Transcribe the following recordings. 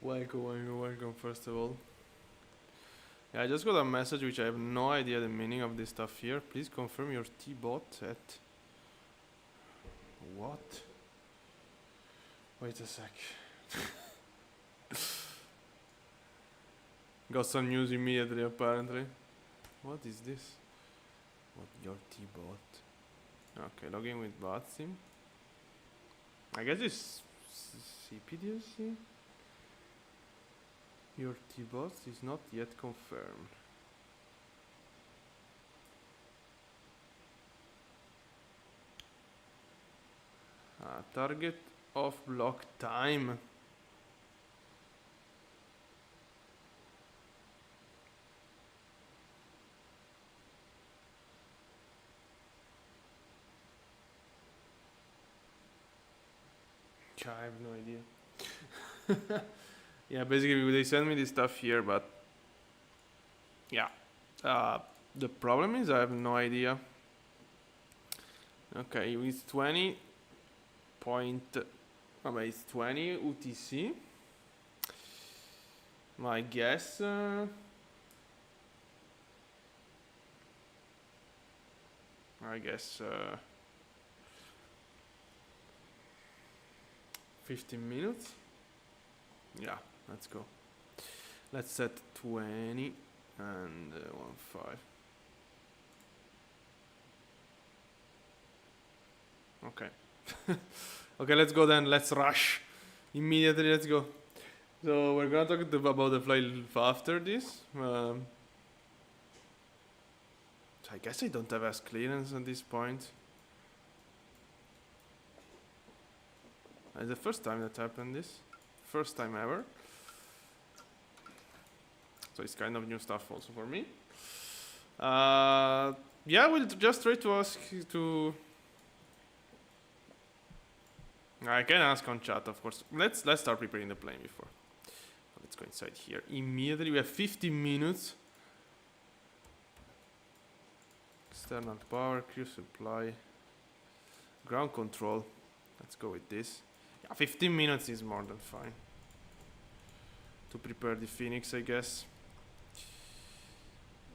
Welcome, first of all. Yeah, I just got a message which I have no idea the meaning of this stuff here. Please confirm your T-bot at... What? Wait a sec. Got some news immediately, apparently. What is this? What, your T-bot? Okay, login with VATSIM. I guess it's CPDLC. Your T-bot is not yet confirmed. Target off block time. I have no idea. Yeah, basically they send me this stuff here, but yeah, the problem is I have no idea. Okay, it's 20 point. It's 20 UTC. My guess. I guess 15 minutes. Yeah, let's go. Let's set 20 and 15. Okay. Okay, let's go then. Let's rush. Immediately, let's go. So we're gonna talk about the flight after this. I guess I don't have as clearance at this point. It's the first time that happened this. First time ever. So it's kind of new stuff also for me. Yeah, we'll just try to ask to... I can ask on chat, of course. Let's start preparing the plane before. Let's go inside here. Immediately, we have 15 minutes. External power, crew supply, ground control. Let's go with this. Yeah, 15 minutes is more than fine. To prepare the Fenix, I guess.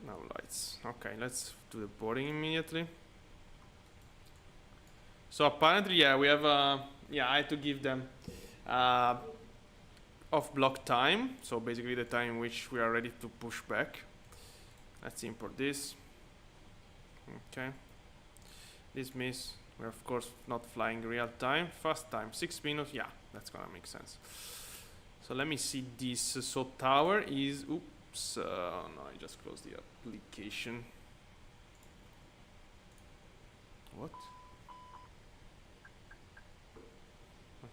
Now lights. Okay, let's do the boarding immediately. So apparently, yeah, we have yeah, I had to give them off block time. So basically the time in which we are ready to push back. Let's import this. Okay. This means we're of course not flying real time. Fast time, 6 minutes. Yeah, that's gonna make sense. So let me see this. So tower is, oops, no, I just closed the application. What?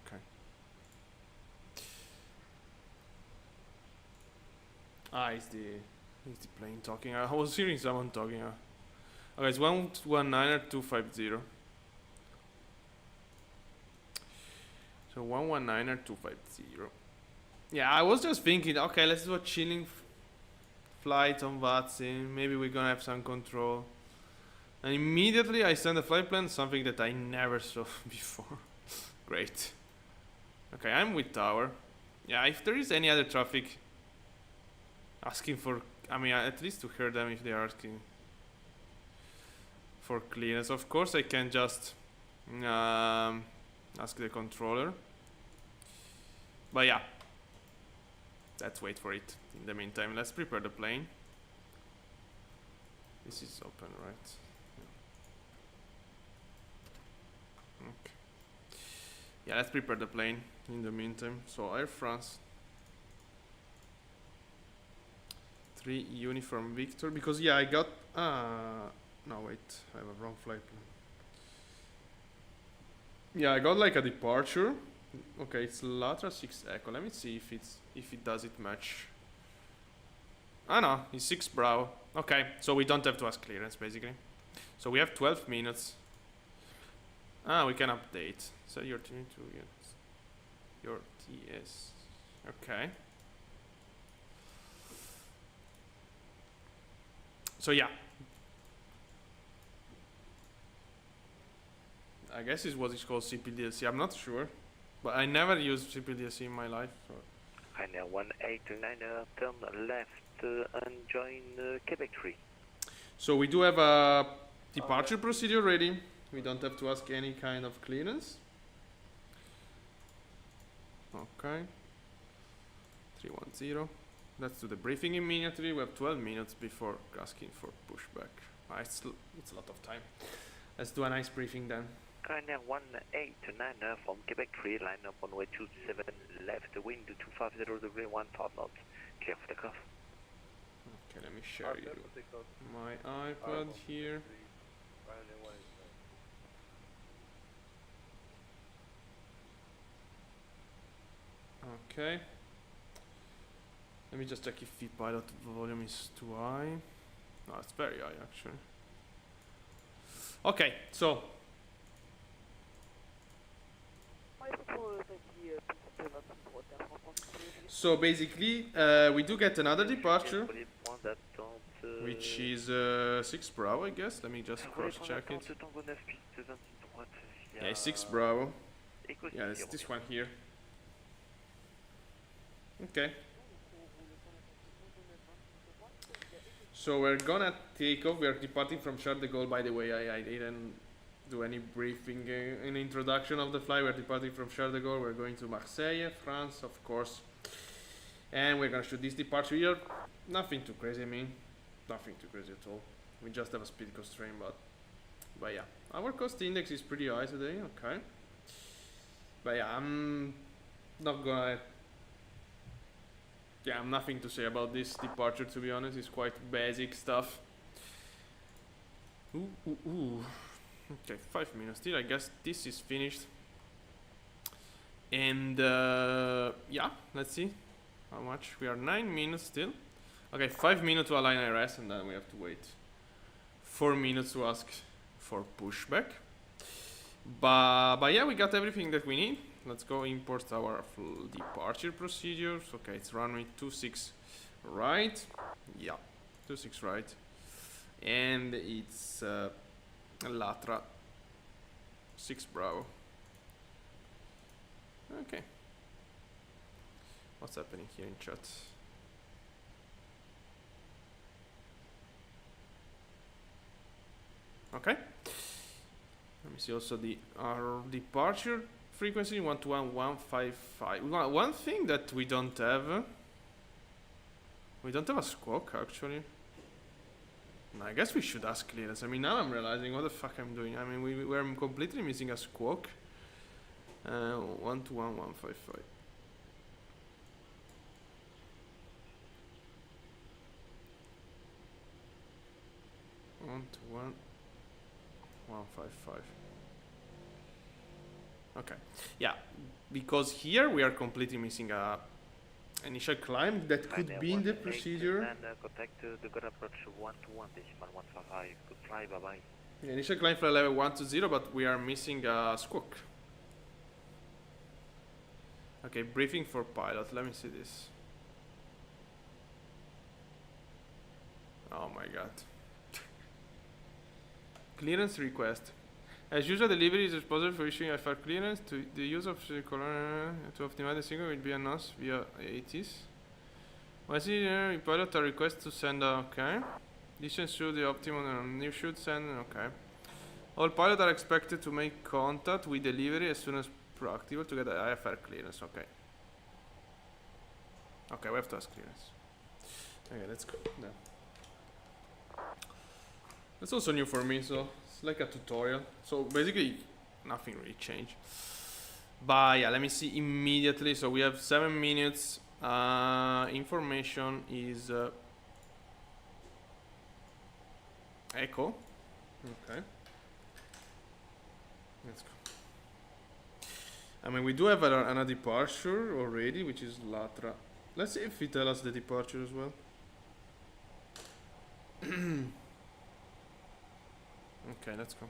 Okay. It's the plane talking. I was hearing someone talking. Okay, it's 119er 250. So 119er 250. Yeah, I was just thinking, okay, let's do a chilling flight on VATSIM. Maybe we're gonna have some control. And immediately I send a flight plan, something that I never saw before. Great. Okay, I'm with tower. Yeah, if there is any other traffic asking for, I mean, at least to hear them if they are asking for clearance. Of course, I can just ask the controller. But yeah, let's wait for it. In the meantime, let's prepare the plane. This is open, right? Yeah. Okay. Yeah, let's prepare the plane in the meantime. So Air France 3 Uniform Victor, because yeah, I got no wait, I have a wrong flight plan. Yeah, I got like a departure. Okay, it's Latra 6 Echo. Let me see if it does it match. Ah no, it's 6 Bravo. Okay, so we don't have to ask clearance basically. So we have 12 minutes. We can update. So your T2, yes. Your TS. Okay. So yeah. I guess it's what is called CPDLC. I'm not sure. But I never used CPDSC in my life. So. Ryanair 189er, turn left and join Quebec 3. So we do have a departure procedure ready. We don't have to ask any kind of clearance. Okay. 310. Let's do the briefing immediately. We have 12 minutes before asking for pushback. It's a lot of time. Let's do a nice briefing then. Ryanair 189er from Quebec 3, line up on way 27 left, wind 250 degree 1 knot. Clear for takeoff. Okay, let me share you my iPad here. Okay. Let me just check if the pilot volume is too high. No, it's very high actually. Okay, so basically we do get another departure, which is 6 Bravo, I guess. Let me just cross check it. Yeah, 6 Bravo. Yeah, it's this one here. Okay. So we're gonna take off. We're departing from Charles de Gaulle. By the way, I didn't do any briefing, an introduction of the flight. We're departing from Charles de Gaulle. We're going to Marseille, France, of course. And we're gonna shoot this departure here. Nothing too crazy, I mean. Nothing too crazy at all. We just have a speed constraint, but yeah. Our cost index is pretty high today, okay. But yeah, I'm not gonna... Yeah, I'm nothing to say about this departure, to be honest. It's quite basic stuff. Ooh. Okay, 5 minutes still. I guess this is finished. And yeah, let's see how much. We are 9 minutes still. Okay, 5 minutes to align IRS, and then we have to wait 4 minutes to ask for pushback. But yeah, we got everything that we need. Let's go import our departure procedures. Okay, it's runway 26 right. Yeah, 26 right. And it's Latra 6 Bravo. Okay. What's happening here in chat? Okay. Let me see also our departure frequency 121.155. One thing that we don't have a squawk actually. I guess we should ask clearance. I mean, now I'm realizing what the fuck I'm doing. I mean, we're completely missing a squawk. 121.155. Okay, yeah, because here we are completely missing a initial climb that could be in the procedure. Contact the good approach 121.155. Good fly, bye bye. The initial climb flight level 120, but we are missing a squawk. Okay, briefing for pilot. Let me see this. Oh my god. Clearance request. As usual, delivery is responsible for issuing IFR clearance. The use of to optimize the signal will be announced via ATs. Once you pilot a request to send okay. This ensures the optimum you should send okay. All pilots are expected to make contact with delivery as soon as practical to get the IFR clearance, okay. Okay, we have to ask clearance. Okay, let's go. No. That's also new for me, so it's like a tutorial. So basically, nothing really changed. But yeah, let me see immediately. So we have 7 minutes. Information is echo. Okay. Let's go. I mean, we do have another departure already, which is Latra. Let's see if it tells us the departure as well. Okay, let's go.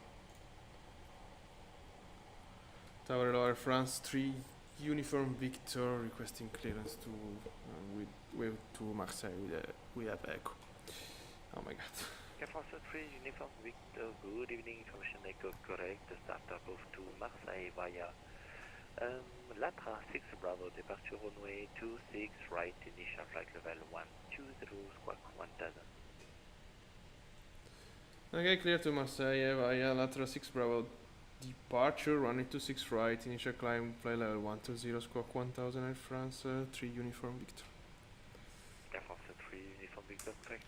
Tower Lower France 3 Uniform Victor requesting clearance to to Marseille with have echo. Oh my god. France 3 Uniform Victor, good evening, information echo correct. Start off to Marseille via Latra 6 Bravo, departure runway 26, right, initial flight level 120, squawk 1000. Okay, clear to Marseille via Latra 6 Bravo. Departure, runway 26 right, initial climb, flight level 120, squawk 1000 Air France, 3 Uniform Victor. Air France 3, Uniform Victor, correct.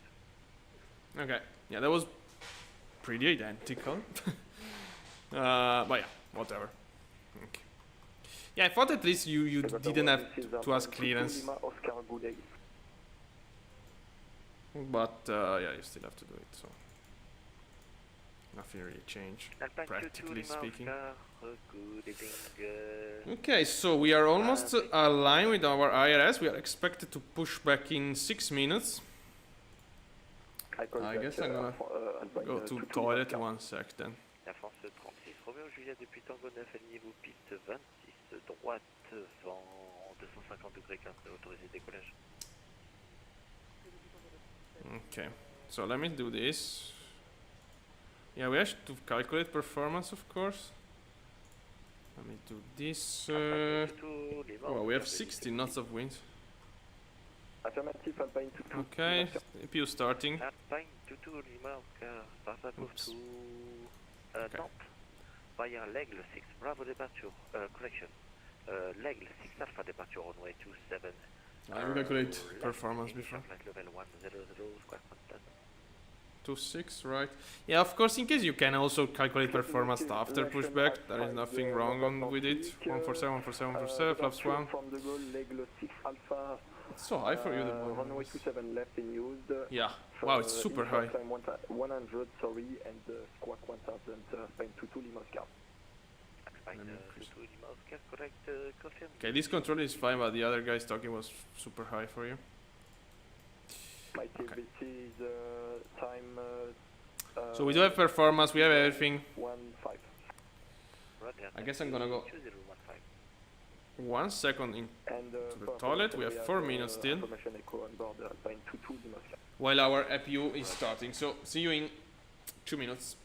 Okay, yeah, that was pretty identical. But yeah, whatever. Okay. Yeah, I thought at least you didn't have to ask clearance. But yeah, you still have to do it, so nothing really changed, practically speaking. Okay, so we are almost aligned with our IRS. We are expected to push back in 6 minutes. I guess I'm gonna go to toilet 1 sec then. Air France 36, Romeo Juliette depuis Tango 9, alignez-vous piste 26, droite, vent 250 degrés 15, autorisé décollage. Okay, so let me do this. Yeah, we have to calculate performance, of course. Let me do this. Oh, we have 60 knots of wind. Affirmative, Alpine 22. Okay, APU starting. Alpine 22, Lima Oscar, Parsacov to Nantes, via L'Aigle 6, Bravo departure, correction, L'Aigle 6 Alpha departure runway 27. I will calculate performance before. Flight level 100, squawk 1000. 26, right? Yeah, of course, in case you can also calculate performance after pushback. There is nothing wrong with it. 147, 147, 147, flaps 1. From the goal, L'Aigle 6 Alpha. It's so high for you, the runway 27 left in use. Yeah, wow, it's super high. 100, sorry, and squawk 1000, Spain 22 Lima Oscar. Spain 22 Lima Oscar, correct, confirm. Okay, this control is fine, but the other guy's talking was super high for you. My TVC is time. So we do have performance, we have everything. 1-5. I guess I'm gonna go 1 second in and, to the toilet. We have 4 minutes still. Board, While our APU is starting. So see you in 2 minutes.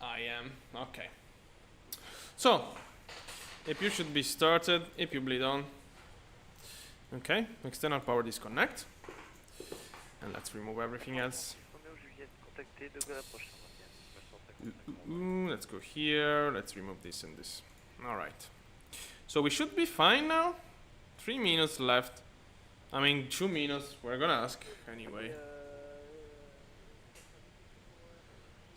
I am. Okay. So, APU should be started. APU bleed on. Okay, external power disconnect. And let's remove everything else. Let's go here. Let's remove this and this. Alright. So we should be fine now. 3 minutes left. I mean, 2 minutes. We're gonna ask anyway.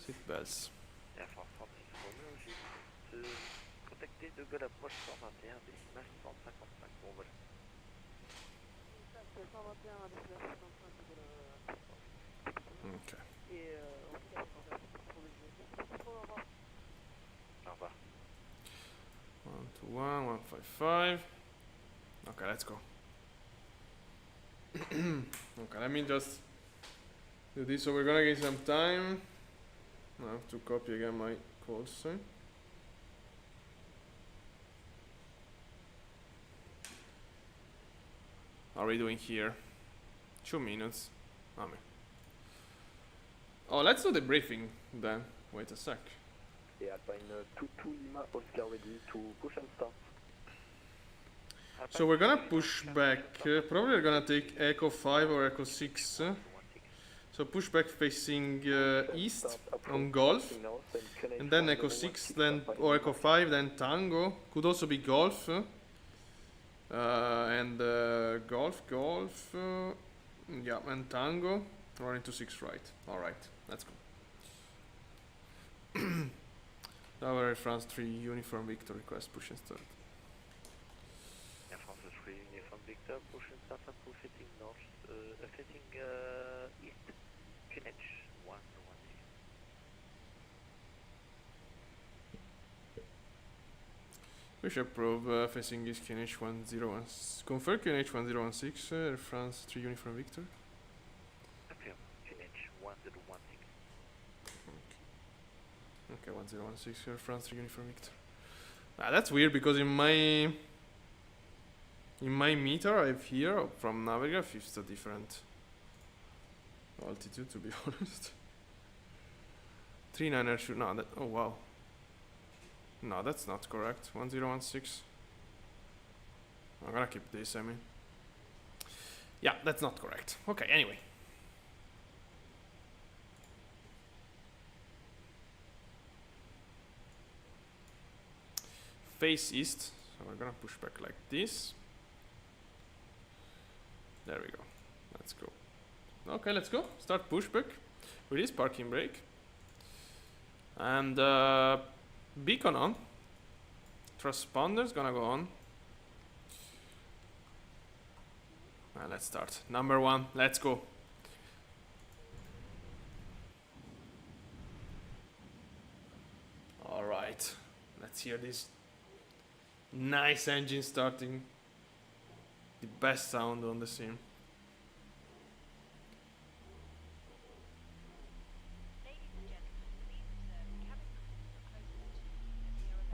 Seat belts. Air France 36, Romeo Juliette, contactez de Gaulle approche 121, décimage 155 pour vol. Okay. Au revoir. 121, 155. Okay, let's go. Okay, let me just do this so we're gonna get some time. I have to copy again my code sign. Are we doing here? 2 minutes. Oh, let's do the briefing then. Wait a sec. Yeah, Alpine 22 Lima Oscar ready to push and start. So we're gonna push back. Probably we're gonna take Echo 5 or Echo 6. So push back facing east on Golf. And then Echo 6, then or Echo 5, then Tango. Could also be Golf. And Golf. Yeah, and Tango, running to 6 right. Alright, let's go. Tower France 3, Uniform Victor, request push and start. Air France 3, Uniform Victor, push and start approve, heading north, heading east, Fenix 116. Push approve, facing is QNH 101. Confirm QNH 1016, Air France 3, Uniform Victor. Affirm, Fenix 1016. Okay, 1016, Air France 3, Uniform Victor. Ah, that's weird because in my meter I have here from Navigraph it's a different altitude, to be honest. 39er should no that, oh wow. No, that's not correct. 1016. I'm gonna keep this, I mean. Yeah, that's not correct. Okay, anyway. Face east, so we're gonna push back like this. There we go. Let's go. Okay, let's go. Start pushback. Release parking brake. And beacon on. Transponder's gonna go on. And let's start. Number 1, let's go. Alright. Let's hear this nice engine starting. The best sound on the sim.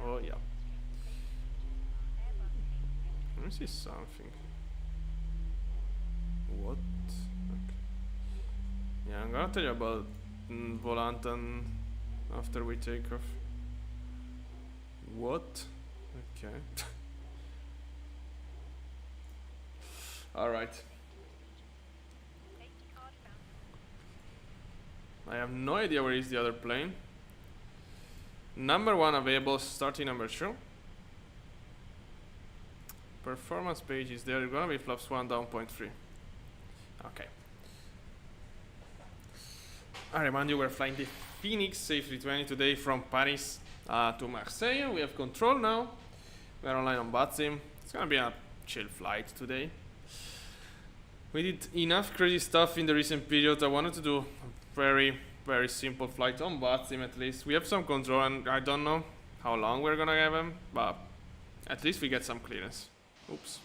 Oh yeah. Let me see something. What? Okay. Yeah, I'm gonna tell you about Volantan after we take off. What? Okay. Alright. I have no idea where is the other plane. Number 1 available, starting number 2. Performance page is there, gonna be flaps 1 down 0.3. Okay. I remind you we're flying the Fenix A320 today from Paris to Marseille. We have control now. We're online on VATSIM. It's gonna be a chill flight today. We did enough crazy stuff in the recent period. I wanted to do a very simple flight on VATSIM at least. We have some control and I don't know how long we're gonna have them, but at least we get some clearance. Oops.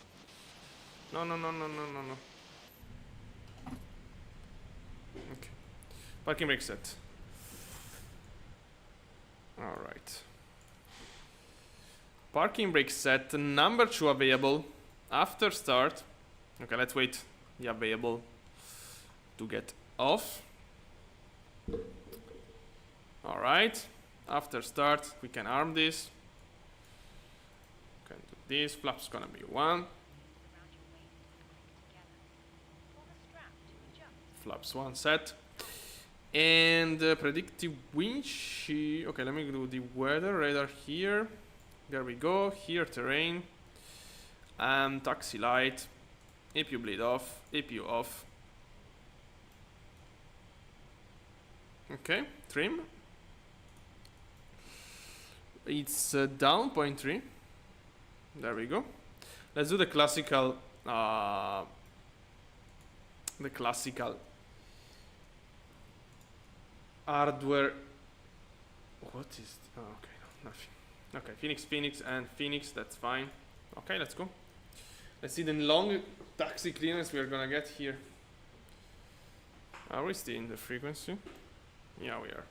No. Okay. Parking brake set. Alright. Parking brake set, number 2 available after start. Okay, let's wait the available to get off. Alright, after start we can arm this. Can do this, flaps gonna be 1. Flaps 1 set. And predictive wind shear. Okay, let me do the weather radar here. There we go, here terrain. Taxi light. APU bleed off, APU off. Okay, trim. It's down 0.3. There we go. Let's do the classical hardware. What is oh, okay, no, nothing. Okay, Fenix and Fenix, that's fine. Okay, let's go. Let's see the long taxi clearance we are gonna get here. Are we still in the frequency? Yeah, we are.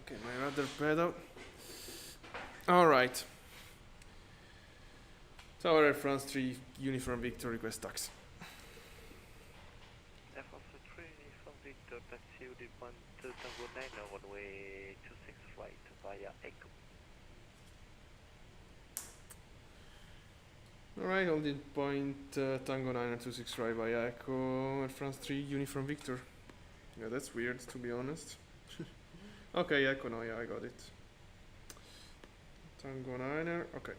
Okay, my rudder pedal. Alright. Tower Air France 3 Uniform Victor request taxi. Air France 3, Uniform Victor, taxi with 1 Tango 9, runway 26 flight via Echo. Alright, holding point Tango 926 right by Echo Air France 3 Uniform Victor. Yeah, that's weird to be honest. Okay, Echo, no, yeah, I got it. Tango 9er, okay.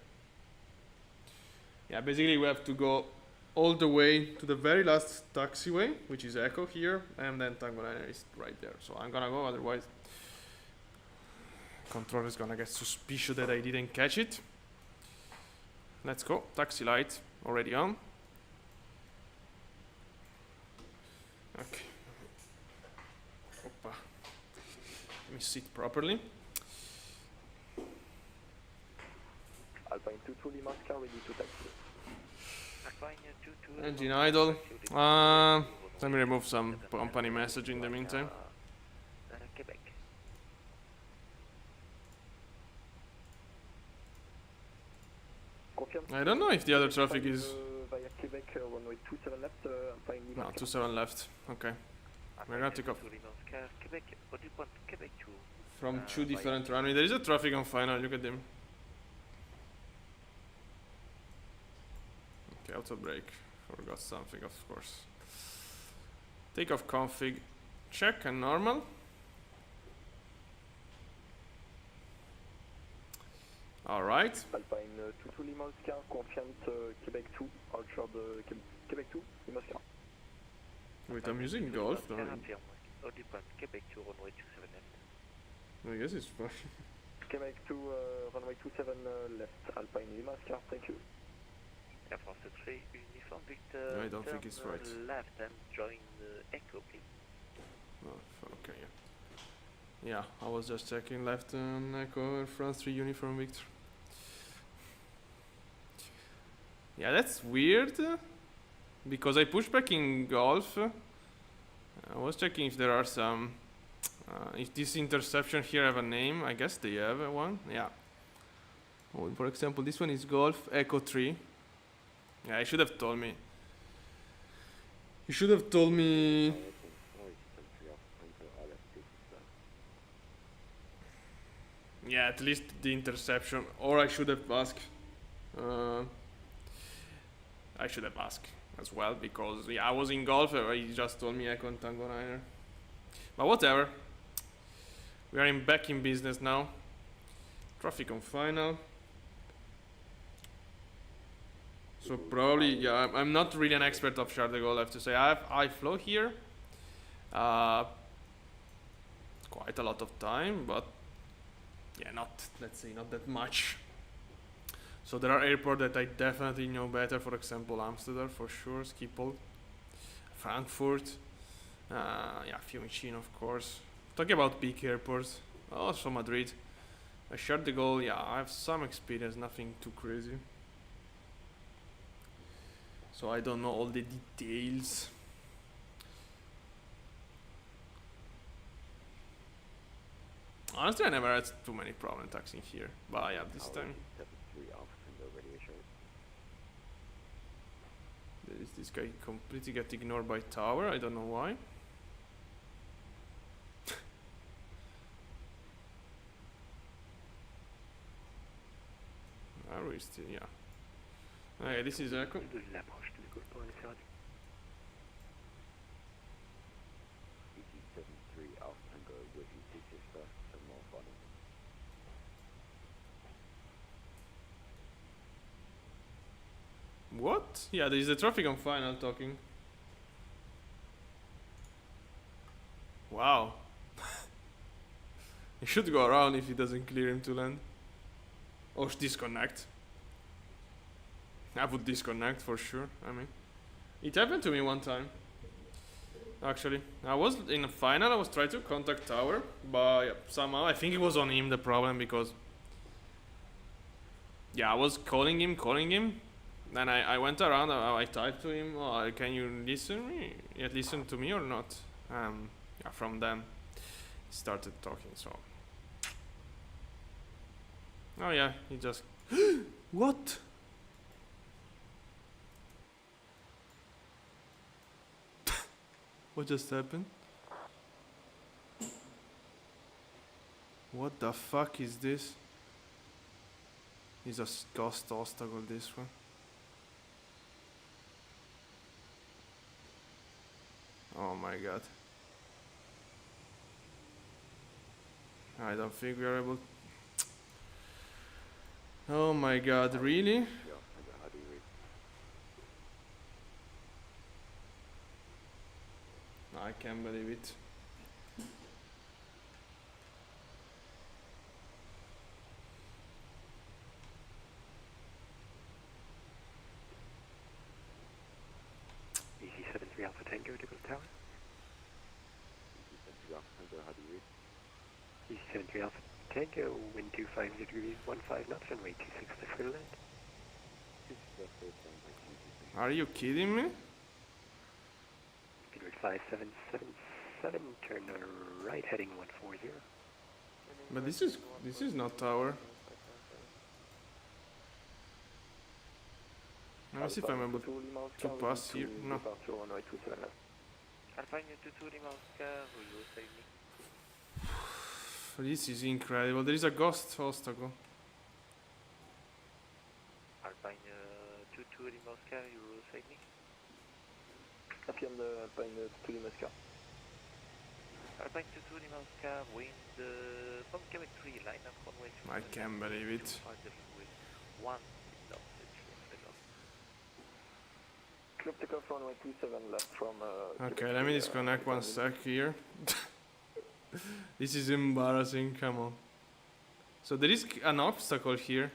Yeah, basically we have to go all the way to the very last taxiway, which is Echo here, and then Tango Liner is right there. So I'm gonna go, otherwise controller is gonna get suspicious that I didn't catch it. Let's go. Taxi light already on. Okay. Opa. Let me sit properly. Alpine 22 Lima Oscar ready to taxi. Engine idle. Let me remove some company message in the meantime. Quebec. Confirm. I don't know if the other traffic is... Via Quebec, runway 27 left, Alpine Lima No, Oscar. 27 left. Okay. We're gonna take off Quebec, Quebec to from two different runways. There is a traffic on final, look at them. Okay, auto brake. Forgot something, of course. Takeoff config. Check and normal. Alright. Alpine 22 Lima Oscar, confirmed Quebec 2, Ultra de Quebec 2, Lima Oscar. Wait, I'm using Golf. No, Quebec to runway 27 left. I guess it's fine. Quebec 2, runway 27 left, Alpine Lima Oscar, thank you. Air France 3, Uniform Victor. I don't think it's turn right. Left and join Echo, please. Oh, okay, yeah. Yeah, I was just checking left Echo Air France 3 Uniform Victor. Yeah, that's weird. Because I pushed back in Golf. I was checking if there are some... if this interception here have a name. I guess they have one. Yeah. Oh, for example, this one is Golf Echo 3. Yeah, I should have told me. You should have told me... Yeah, at least the interception. Or I should have asked. I should have asked as well, because yeah, I was in Golf. He just told me Echo and Tango Niner. But whatever. We are back in business now. Traffic on final. So probably, yeah, I'm not really an expert of Charles de Gaulle, I have to say. I have iFlow here. Quite a lot of time, but yeah, let's say not that much. So there are airports that I definitely know better, for example Amsterdam for sure, Schiphol, Frankfurt, yeah, Fiumicino of course. Talking about big airports, also Madrid. Charles de Gaulle, yeah, I have some experience, nothing too crazy. So I don't know all the details. Honestly, I never had too many problems taxiing here, but yeah, this time. There is this guy completely get ignored by tower, I don't know why. Are we still, yeah. Okay, this is Echo. What? Yeah, there is a traffic on final talking. Wow. He should go around if he doesn't clear him to land. Or disconnect. I would disconnect for sure, I mean. It happened to me one time. Actually. I was in a final, I was trying to contact tower, but yeah, somehow I think it was on him the problem, because yeah, I was calling him. Then I went around, I typed to him, oh, can you listen to me or not? Yeah, from then he started talking, so. Oh yeah, he just... What? What just happened? What the fuck is this? He's a ghost obstacle, this one. Oh my god. I don't think we are able... Oh my god, really? I can't believe it. Easy 73 Alpha Tango to go tower. Easy 73 Alpha Tango, wind 250 degrees, 15 knots, runway 26 clear to land. Are you kidding me? Speedway 5777, turn right, heading 140. But this is not tower. Let me see if I'm able to pass here. No. Alpine 22 Lima Oscar, will you save me? This is incredible. There is a ghost obstacle. Alpine 22 Lima Oscar, you will save me? Affirme Alpine 2 Lima Oscar. Alpine 22 Lima Oscar, wind from Quebec 3, line up runway 2. I can't believe it. 1 Club takeoff runway 27 left from Okay, let me disconnect one sec here. This is embarrassing, come on. So there is an obstacle here.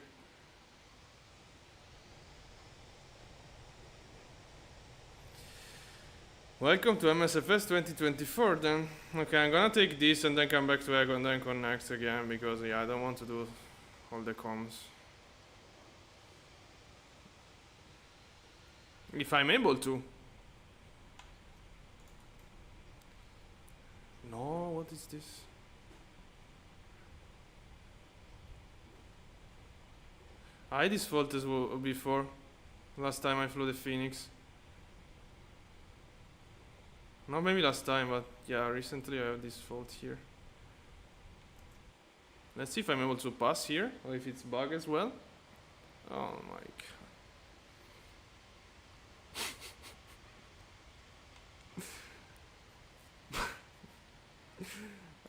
Welcome to MSFS 2024 then. Okay, I'm gonna take this and then come back to Echo and then connect again because yeah, I don't want to do all the comms. If I'm able to. No, what is this? I defaulted as well before. Last time I flew the Fenix. Not maybe last time, but yeah, recently I have this fault here. Let's see if I'm able to pass here, or if it's bug as well. Oh my god.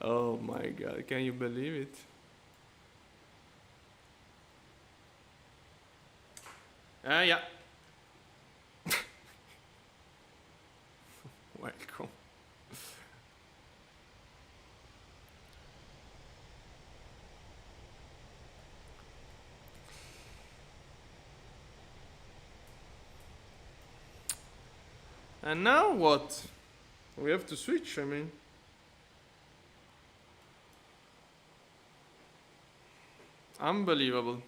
Oh my god, can you believe it? Yeah. Welcome. And now what? We have to switch, I mean. Unbelievable.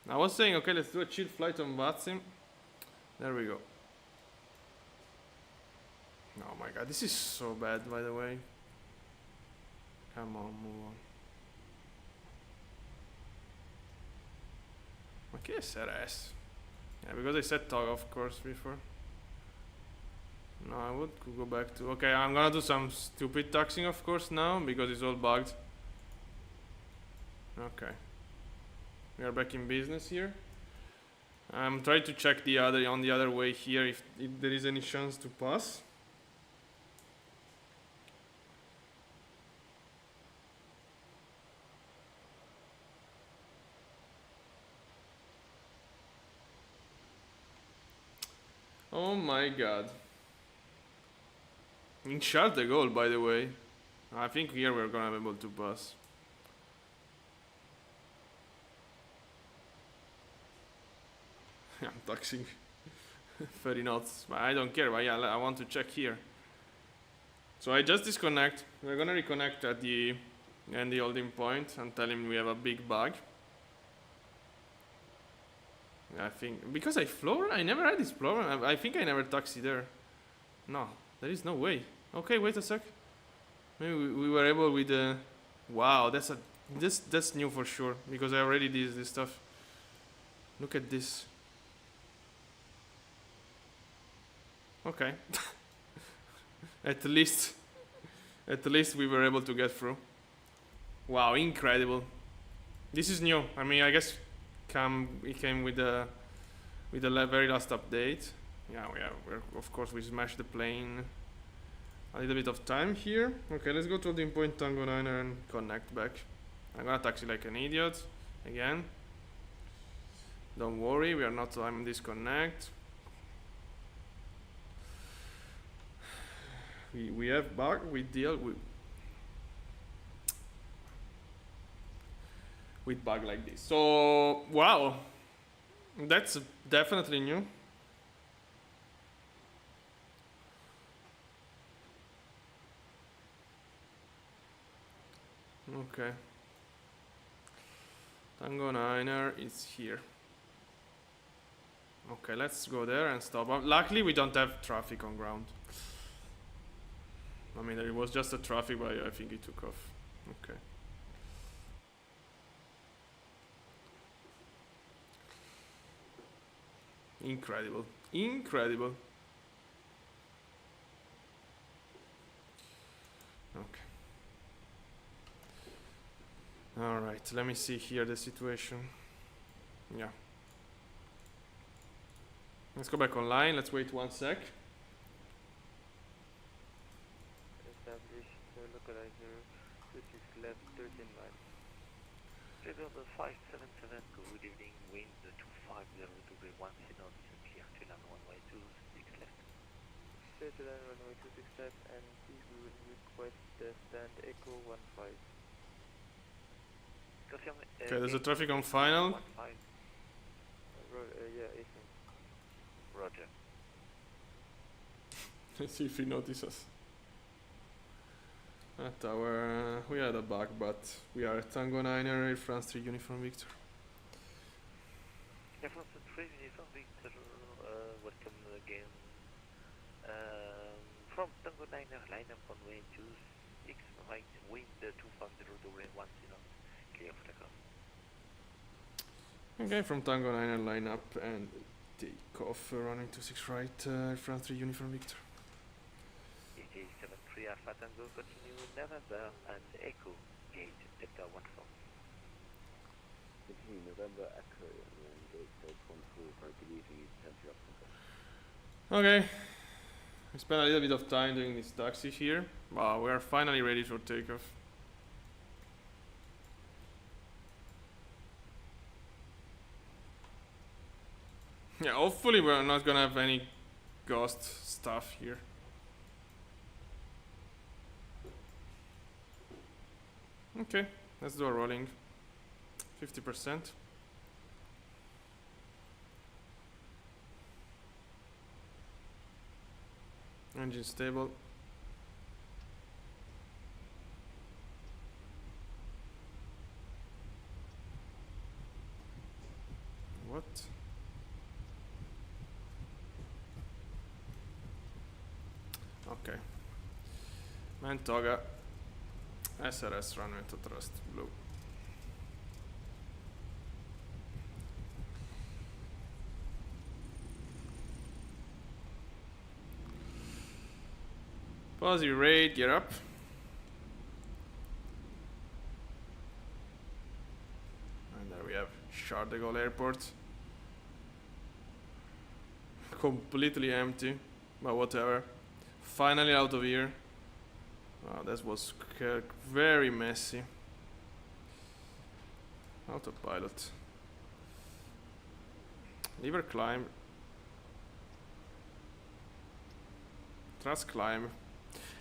I was saying, okay, let's do a chill flight on VATSIM. There we go. Oh my god, this is so bad, by the way. Come on, move on. Okay, SRS. Yeah, because I said tog, of course, before. No, I would go back to... Okay, I'm gonna do some stupid taxing, of course, now, because it's all bugged. Okay. We are back in business here. I'm trying to check on the other way here if there is any chance to pass. Oh my god. In Charles de Gaulle, by the way. I think here we're gonna be able to pass. I'm taxing 30 knots, but I don't care, but yeah, I want to check here. So I just disconnect. We're gonna reconnect at the holding point and tell him we have a big bug. I think, because I flew, I never had this problem. I think I never taxied there. No, there is no way. Okay, wait a sec. Maybe we were able with the... Wow, that's new for sure, because I already did this stuff. Look at this. Okay. At least we were able to get through. Wow, incredible. This is new. I mean, I guess it came with the very last update. Yeah, of course we smashed the plane. A little bit of time here. Okay, let's go to the point Tango 9 and connect back. I'm gonna taxi like an idiot again. Don't worry, we are not. I'm disconnect. we have bug. We deal with bug like this. So wow, that's definitely new. Okay. Tango Niner is here. Okay, let's go there and stop. Luckily, we don't have traffic on ground. I mean, it was just a traffic, but I think it took off. Okay. Incredible. Incredible. Okay. Alright, let me see here the situation. Yeah. Let's go back online. Let's wait 1 sec. Established localizer, which is left 13 miles. Figure the 577, good evening, wind 250 degree 1 signal, clear to land runway 26 left. Clear to land runway 26 left, and please we will request the stand echo 15. Confirm, Okay, there's a traffic on final. 15. Yeah, 18. Roger. Let's see if he notices. At our, we had a bug, but we are at Tango 9 Air France 3 Uniform Victor. Air France 3 Uniform Victor, welcome again. From Tango 9 line up on way 26 right, wind 250 degree 1 signal, clear for takeoff. Okay, from Tango 9 line up and take off, running 26 right, France 3 Uniform Victor. EJ 73 Alpha Tango, continue November and Echo, gate Delta 14. Continue November Echo and gate Delta 14, very good evening, East Central. Okay, we spent a little bit of time doing this taxi here. Wow, we are finally ready for takeoff. Yeah, hopefully we're not gonna have any ghost stuff here. Okay, let's do a rolling. 50%. Engine stable. What? Okay. Mantoga. SRS runway to thrust blue. Positive rate, gear up. And there we have Charles de Gaulle Airport. Completely empty, but whatever. Finally out of here. Wow, that was very messy. Autopilot. Lever climb. Thrust climb.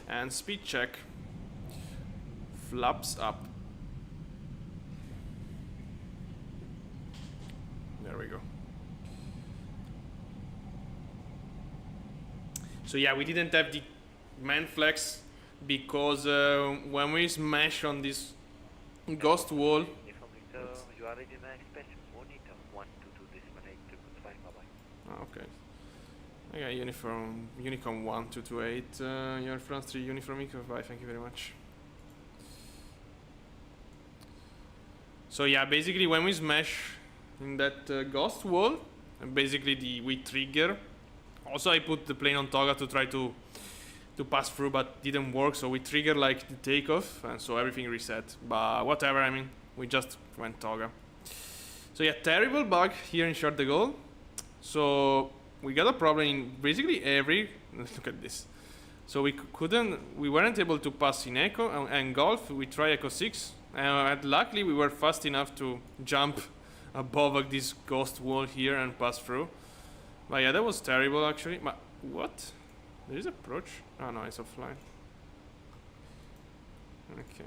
And speed check. Flaps up. There we go. So yeah, we didn't have the man flex because when we smash on this ghost wall. Uniform Victor, you are ready to expect monitor 122.8 to goodbye, bye-bye. Okay. Okay, Unicorn 1228, Air France 3 Uniform Victor, bye, thank you very much. So yeah, basically when we smash in that ghost wall, basically we trigger. Also I put the plane on Toga to try to pass through, but didn't work, so we trigger like the takeoff, and so everything reset. But whatever, I mean, we just went Toga. So yeah, terrible bug here in Charles de Gaulle. So we got a problem in basically every. Look at this. So we weren't able to pass in Echo and Golf. We tried Echo 6, and luckily we were fast enough to jump above this ghost wall here and pass through. But yeah, that was terrible actually. But what? There is approach. Oh no, it's offline. Okay.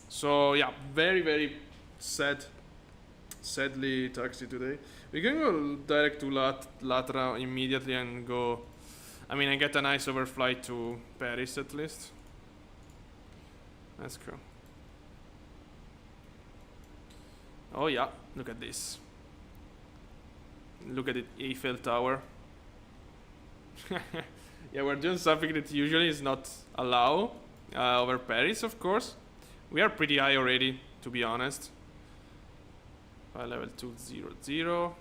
So yeah, very sadly taxi today. We can go direct to Latra immediately and go. I mean, I get a nice overflight to Paris at least. Let's go. Oh yeah, look at this. Look at it, Eiffel Tower. Yeah, we're doing something that usually is not allowed over Paris, of course. We are pretty high already, to be honest. Level 200. Oh,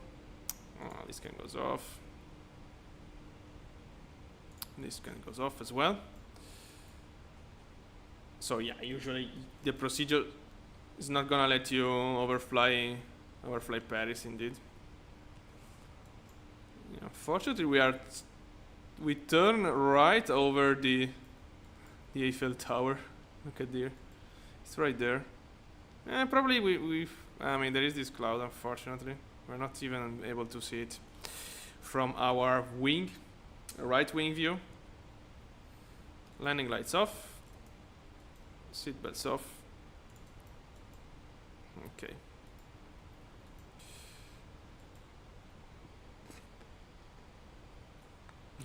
this can goes off. This can goes off as well. So yeah, usually the procedure is not gonna let you overfly Paris, indeed. Yeah, fortunately, we turn right over the Eiffel Tower. Look at there, it's right there. Probably I mean, there is this cloud. Unfortunately, we're not even able to see it from our right wing view. Landing lights off. Seatbelts off. Okay.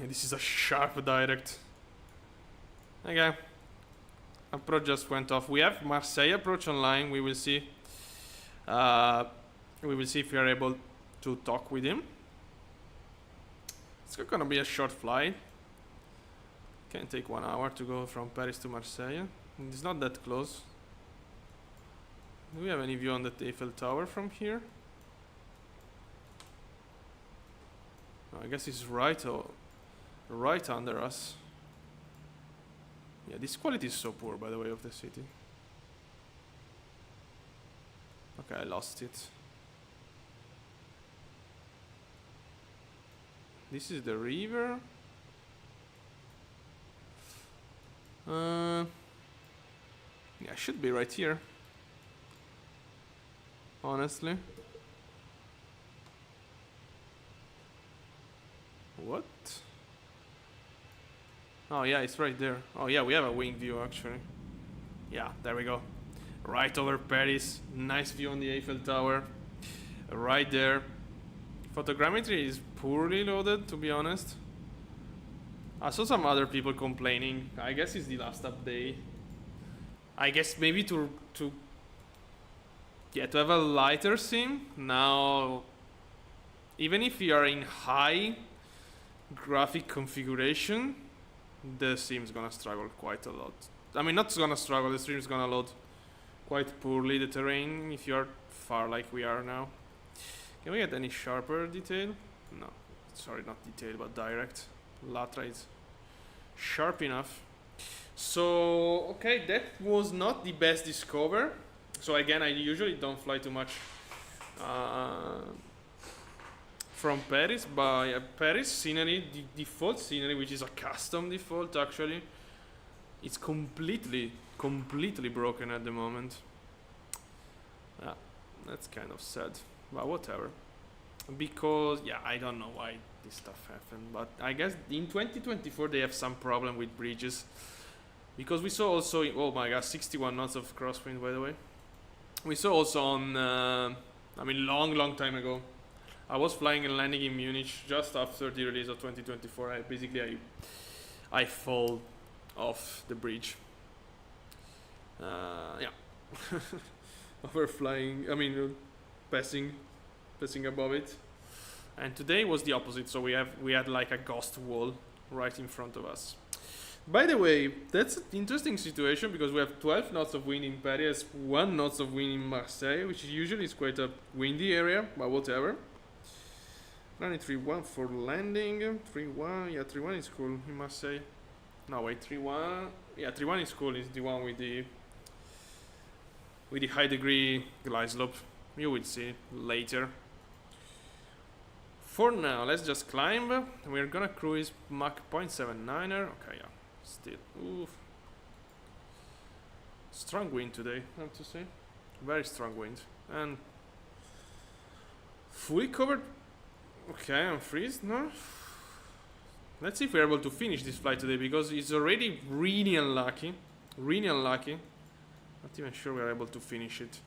Yeah, this is a sharp direct. Okay. Approach just went off. We have Marseille approach online. We will see. We will see if we are able to talk with him. It's gonna be a short flight. Can take 1 hour to go from Paris to Marseille. It's not that close. Do we have any view on the Eiffel Tower from here? I guess it's right under us. Yeah, this quality is so poor, by the way, of the city. Okay, I lost it. This is the river. Yeah, it should be right here. Honestly. What? Oh yeah, it's right there. Oh yeah, we have a wing view actually. Yeah, there we go. Right over Paris. Nice view on the Eiffel Tower. Right there. Photogrammetry is poorly loaded, to be honest. I saw some other people complaining. I guess it's the last update. I guess maybe to have a lighter sim. Now, even if you are in high graphic configuration, the sim's gonna struggle quite a lot. I mean, not gonna struggle, the stream's gonna load quite poorly the terrain if you're far like we are now. Can we get any sharper detail? No, sorry, not detail, but direct. Latra is sharp enough. So, okay, that was not the best discover. So again, I usually don't fly too much from Paris, but Paris scenery, the default scenery, which is a custom default actually, it's completely broken at the moment. Yeah, that's kind of sad, but whatever. Because, yeah, I don't know why this stuff happened, but I guess in 2024 they have some problem with bridges. Because we saw also, oh my god, 61 knots of crosswind, by the way. We saw also on, I mean, long time ago. I was flying and landing in Munich just after the release of 2024. I fall off the bridge. Yeah, overflying. I mean, passing above it. And today was the opposite. So we had like a ghost wall right in front of us. By the way, that's an interesting situation because we have 12 knots of wind in Paris, 1 knots of wind in Marseille, which usually is quite a windy area, but whatever. Running 3-1 for landing. 3-1, yeah, 3-1 is cool in Marseille. No, wait, 3-1. Yeah, 3-1 is cool. It's the one with the high degree glide slope. You will see later. For now, let's just climb. We're gonna cruise Mach 0.79er. Okay, yeah. Still, oof. Strong wind today, I have to say. Very strong wind. And fully covered. Okay, I'm freezed, no? Let's see if we're able to finish this flight today, because it's already really unlucky. Really unlucky. Not even sure we're able to finish it.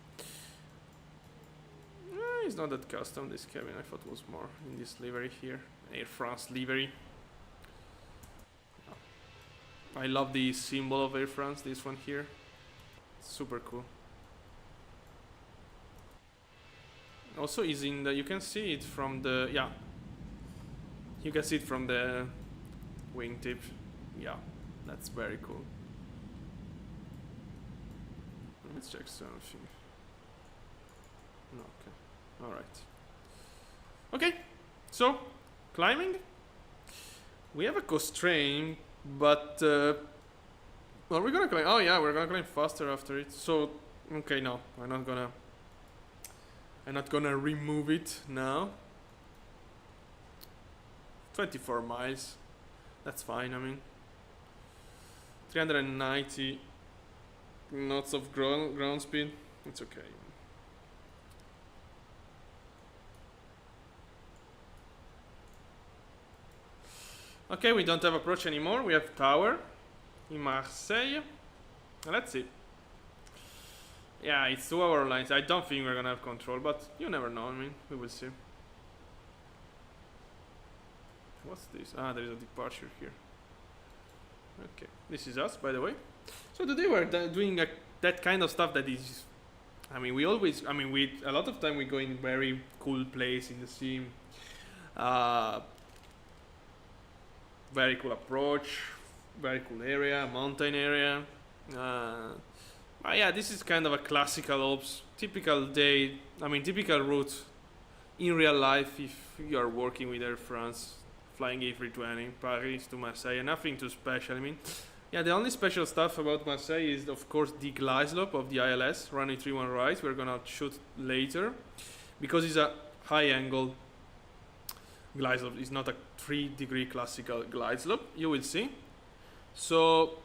It's not that custom, this cabin. I thought it was more in this livery here. Air France livery. I love the symbol of Air France, this one here. Super cool. Also is in the, you can see it from the, yeah. You can see it from the wingtip. Yeah, that's very cool. Let's check something. No, okay. Alright. Okay, so climbing. We have a constraint, but well, we're gonna climb. Oh yeah, we're gonna climb faster after it. So okay, no, I'm not gonna remove it now. 24 miles. That's fine. I mean, 390 knots of ground speed. It's okay. Okay, we don't have approach anymore. We have tower in Marseille. Let's see. Yeah, it's 2 hour lines. I don't think we're gonna have control, but you never know. I mean, we will see. What's this? Ah, there is a departure here. Okay, this is us, by the way. So today we're doing that kind of stuff that is, I mean, we always, I mean, we a lot of time we go in very cool place in the sim. Very cool approach, very cool area, mountain area. Yeah, this is kind of a classical ops, typical day, I mean, typical route in real life if you are working with Air France, flying A320, Paris to Marseille, nothing too special. I mean, yeah, the only special stuff about Marseille is, of course, the glide slope of the ILS, runway 31 right, we're gonna shoot later, because it's a high angle glide slope. It's not a 3-degree classical glide slope, you will see. So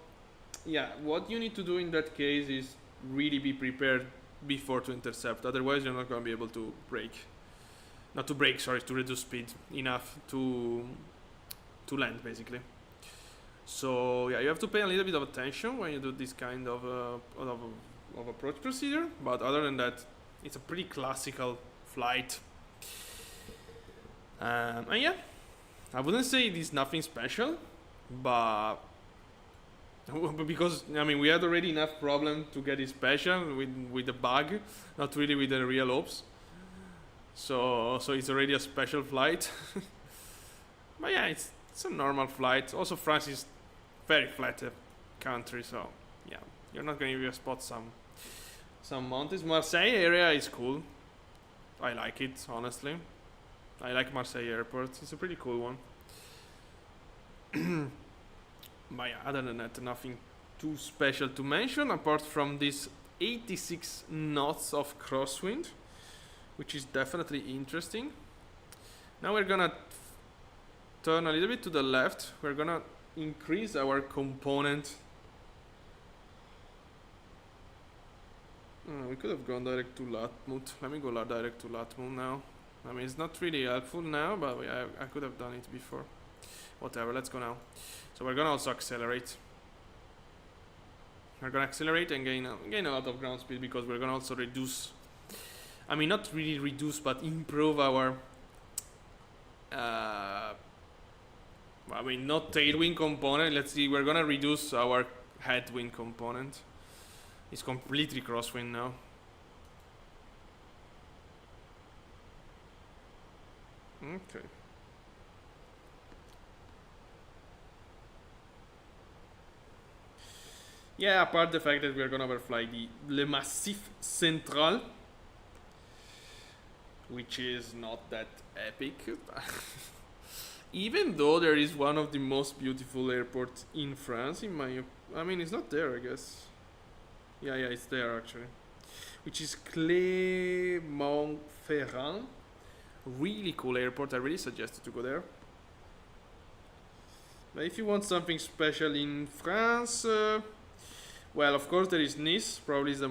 yeah, what you need to do in that case is really be prepared before to intercept, otherwise you're not going to be able to brake. Not to brake, sorry, to reduce speed enough to land, basically. So yeah, you have to pay a little bit of attention when you do this kind of approach procedure, but other than that, it's a pretty classical flight. And yeah, I wouldn't say it is nothing special, but because I mean we had already enough problem to get it special with the bug, not really with the real ops. So it's already a special flight. But yeah, it's a normal flight. Also, France is very flat country, so yeah, you're not gonna even spot some mountains. Marseille area is cool. I like it, honestly. I like Marseille airport. It's a pretty cool one. But yeah, other than that, nothing too special to mention apart from this 86 knots of crosswind, which is definitely interesting. Now we're gonna turn a little bit to the left. We're gonna increase our component. We could have gone direct to Latmut. Let me go direct to Latmut now. I mean, it's not really helpful now, but I could have done it before. Whatever, let's go now. So we're gonna also accelerate. We're gonna accelerate and gain a lot of ground speed, because we're gonna also reduce, I mean, not really reduce, but improve our I mean, not tailwind component. Let's see, we're gonna reduce our headwind component. It's completely crosswind now. Okay. Yeah, apart the fact that we're gonna overfly Le Massif Central, which is not that epic. Even though there is one of the most beautiful airports in France, in my I mean, it's not there, I guess. Yeah, it's there actually. Which is Clermont-Ferrand. Really cool airport. I really suggest you to go there. But if you want something special in France, well, of course there is Nice. Probably is the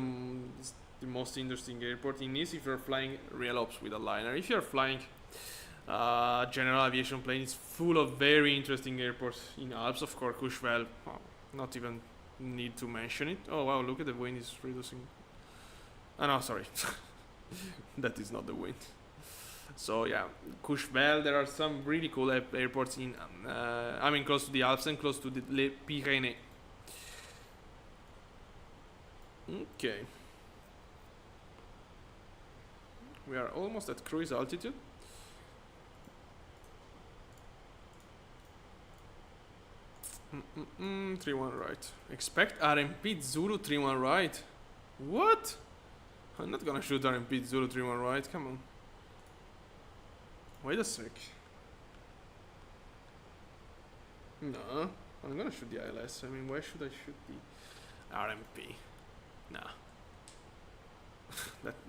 most interesting airport in Nice if you're flying real ops with a liner. If you're flying general aviation plane. It's full of very interesting airports in Alps, of course. Courchevel, not even need to mention it. Oh wow, look at the wind is reducing. Oh no, sorry. That is not the wind. So yeah, Courchevel, there are some really cool airports in, I mean, close to the Alps and close to the Les Pyrénées. Okay. We are almost at cruise altitude. Mm-mm-mm, 3-1 right. Expect RMP Zulu 3-1 right. What? I'm not gonna shoot RMP Zulu 3-1 right, come on. Wait a sec. No, I'm gonna shoot the ILS. I mean, why should I shoot the RMP? Nah.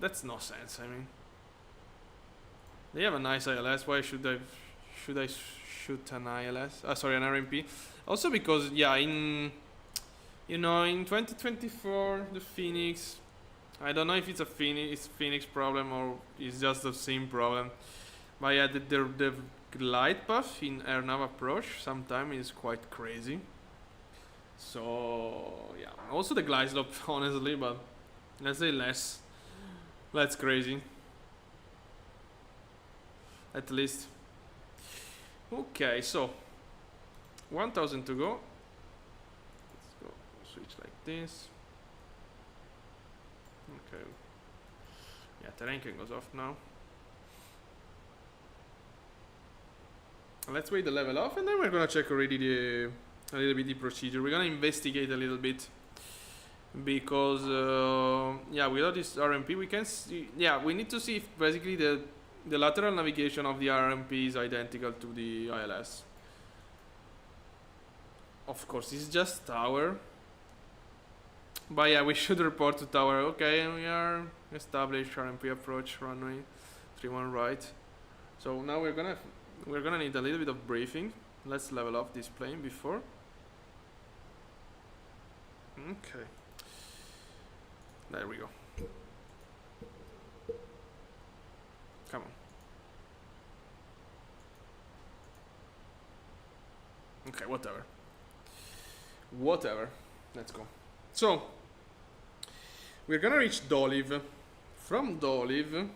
That's no sense, I mean. They have a nice ILS, why should I shoot an ILS? Sorry, an RMP. Also because, yeah, in 2024, the Fenix, I don't know if it's a Fenix problem or it's just a sim problem. But yeah, the glide path in AirNav approach sometimes is quite crazy. So yeah, also the glide slope, honestly, but let's say less crazy. At least. Okay, so 1000 to go. Let's go switch like this. Okay. Yeah, terrain can goes off now. Let's wait the level off and then we're gonna check already a little bit the procedure. We're gonna investigate a little bit because yeah, without this RMP we can see, yeah, we need to see if basically the lateral navigation of the RMP is identical to the ILS. Of course, it's just tower. But yeah, we should report to tower. Okay, we are established RMP approach runway 31 right. So now we're gonna need a little bit of briefing. Let's level off this plane before. Okay. There we go. Come on. Okay, whatever. Let's go. So we're gonna reach Dolive. From Dolive,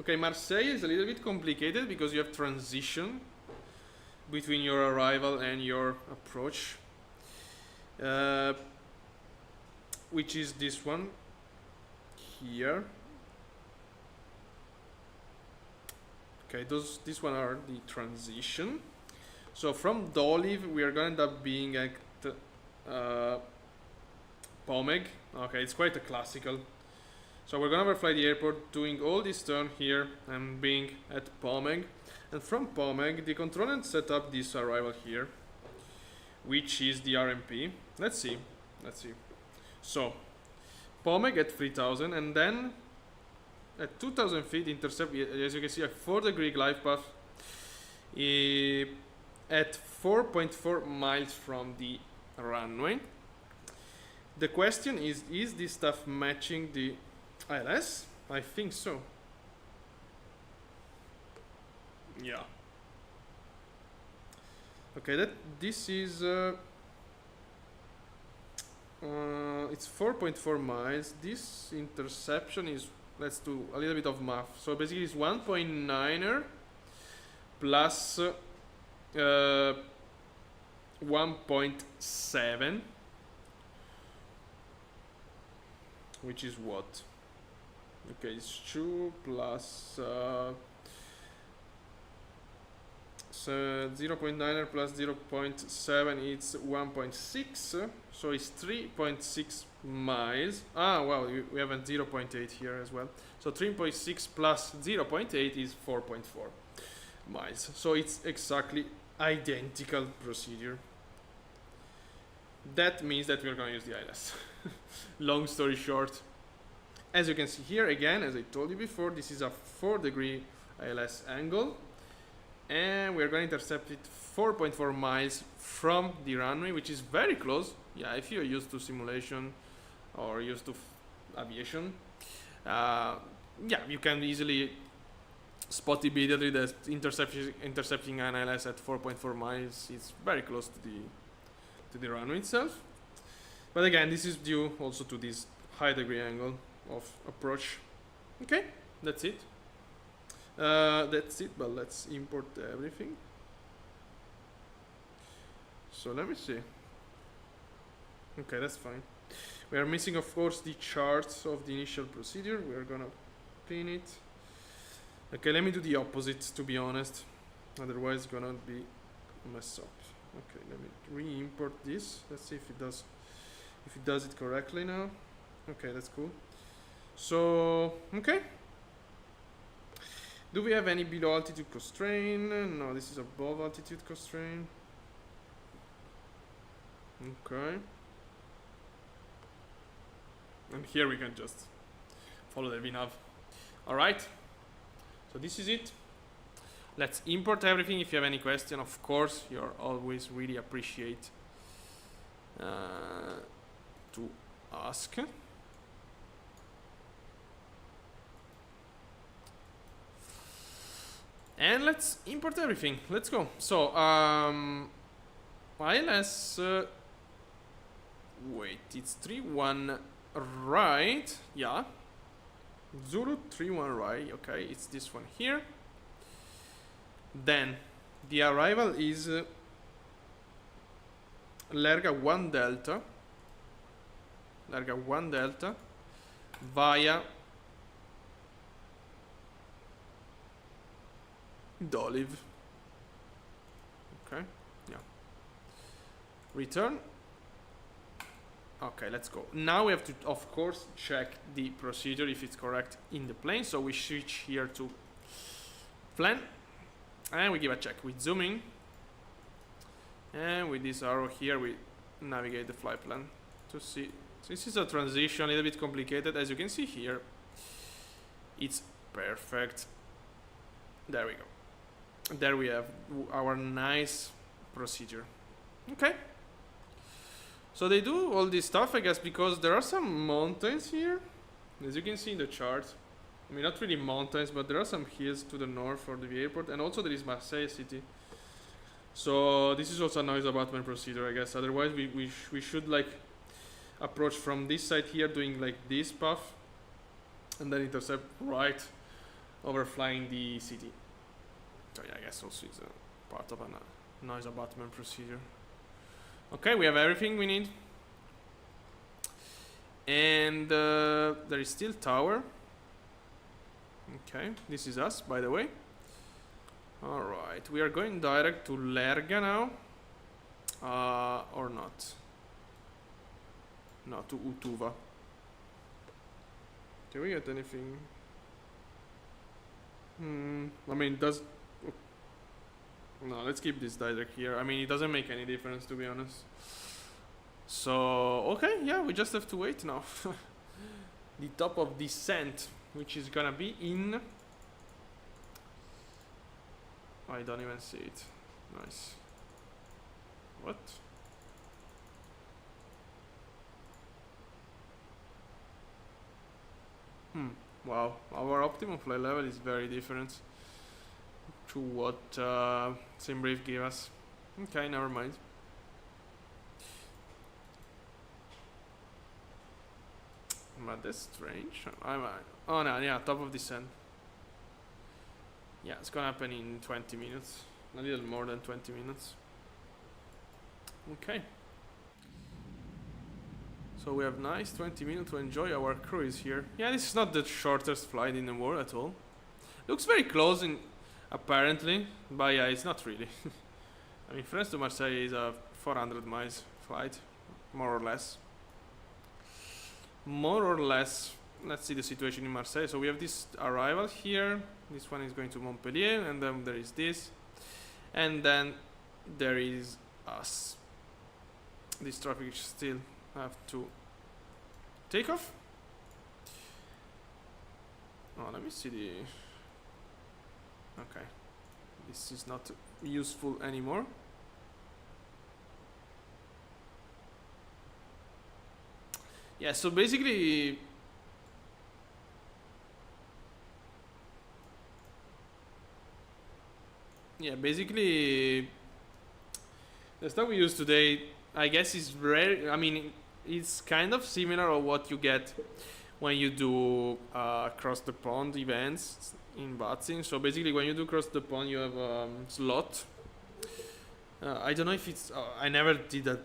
okay, Marseille is a little bit complicated because you have transition between your arrival and your approach, which is this one here. Okay, this one are the transition. So from Dolive we are gonna end up being at Pomeg. Okay, it's quite a classical. So we're gonna overfly the airport, doing all this turn here and being at Pomeg. And from Pomeg, the controller set up this arrival here, which is the RMP. Let's see. So Pomeg at 3000 and then at 2000 feet intercept, as you can see, a 4-degree glide path at 4.4 miles from the runway. The question is this stuff matching the ILS? I think so. Yeah. Okay, this is it's 4.4 miles. This interception is, let's do a little bit of math. So basically it's 1.9er plus 1.7, which is what? Okay, it's 2 plus 0.9er plus 0.7, it's 1.6, so it's 3.6 miles. Ah, wow, we have a 0.8 here as well. So 3.6 plus 0.8 is 4.4 miles. So it's exactly identical procedure. That means that we're gonna use the ILS. Long story short, as you can see here, again, as I told you before, this is a 4-degree ILS angle, and we're going to intercept it 4.4 miles from the runway, which is very close. Yeah, if you're used to simulation or used to aviation, yeah, you can easily spot immediately that intercepting an ILS at 4.4 miles is very close to the runway itself. But again, this is due also to this high degree angle of approach. Okay, that's it. But let's import everything. So let me see. Okay, that's fine. We are missing, of course, the charts of the initial procedure. We are gonna pin it. Okay, let me do the opposite, to be honest. Otherwise, it's gonna be a mess up. Okay, let me re-import this. Let's see if it does it correctly now. Okay, that's cool. So, okay. Do we have any below altitude constraint? No, this is above altitude constraint. Okay. And here we can just follow the VNav. Alright. So this is it. Let's import everything. If you have any question, of course, you're always really appreciate to ask. And let's import everything. Let's go. So, ILS. Wait, it's 3-1 right. Yeah. Zulu 3-1 right. Okay, it's this one here. Then the arrival is Lerga 1 Delta. Lerga 1 Delta via Dolive. Okay, yeah. Return. Okay, let's go. Now we have to, of course, check the procedure if it's correct in the plane. So we switch here to plan. And we give a check. We zoom in. And with this arrow here, we navigate the flight plan to see. So this is a transition, a little bit complicated. As you can see here, it's perfect. There we go. There we have our nice procedure. Okay. So they do all this stuff, I guess, because there are some mountains here. As you can see in the chart. I mean, not really mountains, but there are some hills to the north of the airport. And also there is Marseille city. So this is also a noise abatement procedure, I guess. Otherwise, we should, like, approach from this side here, doing, like, this path. And then intercept right over flying the city. So yeah, I guess also it's a part of a noise abatement procedure. Okay, we have everything we need. And there is still tower. Okay, this is us, by the way. Alright, we are going direct to Lerga now. Or not. No, to Utuva. Can we get anything? I mean, no, let's keep this direct here. I mean, it doesn't make any difference, to be honest. So, okay, yeah, we just have to wait now. The top of descent, which is gonna be in... I don't even see it. Nice. What? Wow, our optimum flight level is very different to what SimBrief gave us. Okay, never mind. But that's strange. Oh no, yeah, top of descent. Yeah, it's gonna happen in 20 minutes. A little more than 20 minutes. Okay. So we have nice 20 minutes to enjoy our cruise here. Yeah, this is not the shortest flight in the world at all. Looks very close in apparently, but yeah, it's not really. I mean, France to Marseille is a 400 miles flight, more or less. More or less. Let's see the situation in Marseille. So we have this arrival here. This one is going to Montpellier, and then there is this. And then there is us. This traffic still have to take off. Oh, let me see the... Okay. This is not useful anymore. Yeah, so basically... yeah, basically the stuff we use today, I guess, is rare. I mean, it's kind of similar to what you get when you do cross the pond events in VATSIM. So basically, when you do cross the pond, you have slot. I don't know if it's. I never did that.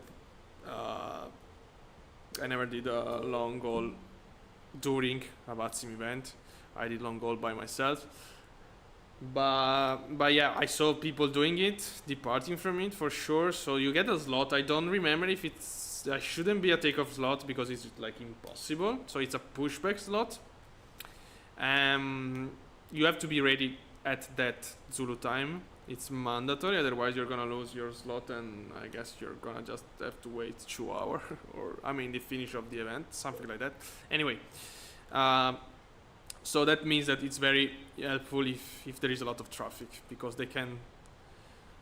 I never did a long haul during a VATSIM event. I did long haul by myself. But yeah, I saw people doing it, departing from it for sure. So you get a slot. I don't remember if it's. There shouldn't be a takeoff slot because it's like impossible. So it's a pushback slot. You have to be ready at that Zulu time. It's mandatory, otherwise you're gonna lose your slot, and I guess you're gonna just have to wait 2 hours, or I mean the finish of the event, something like that. Anyway, so that means that it's very helpful if there is a lot of traffic, because they can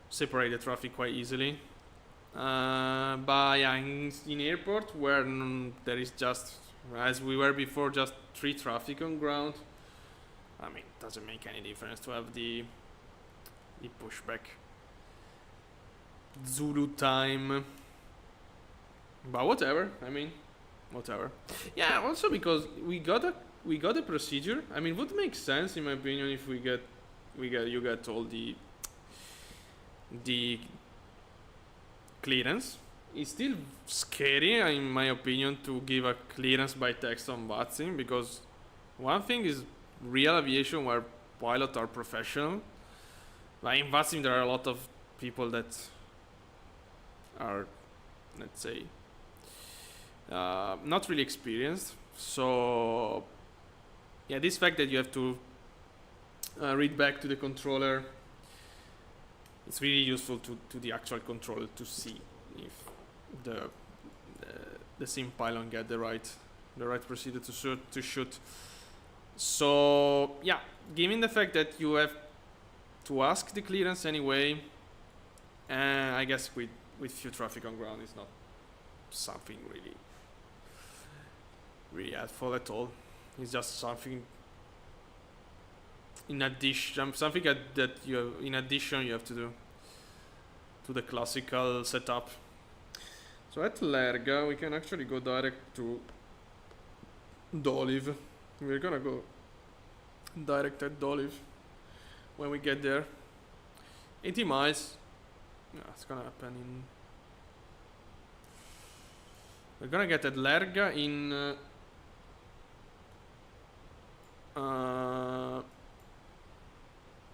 separate the traffic quite easily. But yeah, in airport where there is just, as we were before, just 3 traffic on ground, I mean, it doesn't make any difference to have the pushback Zulu time. But whatever, I mean, whatever. Yeah, also because we got a procedure. I mean, would make sense in my opinion if you get all the clearance. It's still scary, in my opinion, to give a clearance by text on VATSIM, because one thing is real aviation where pilots are professional. Like in VATSIM, there are a lot of people that are, let's say, not really experienced. So yeah, this fact that you have to read back to the controller, it's really useful to the actual controller to see if the sim pylon get the right procedure to shoot. So yeah, given the fact that you have to ask the clearance anyway, I guess with few traffic on ground, it's not something really helpful at all. It's just something in addition, that you have, in addition you have to do to the classical setup. So at Lerga we can actually go direct to Doliv. We're gonna go direct at Doliv when we get there. 80 miles. Yeah, it's gonna happen in. We're gonna get at Lerga in.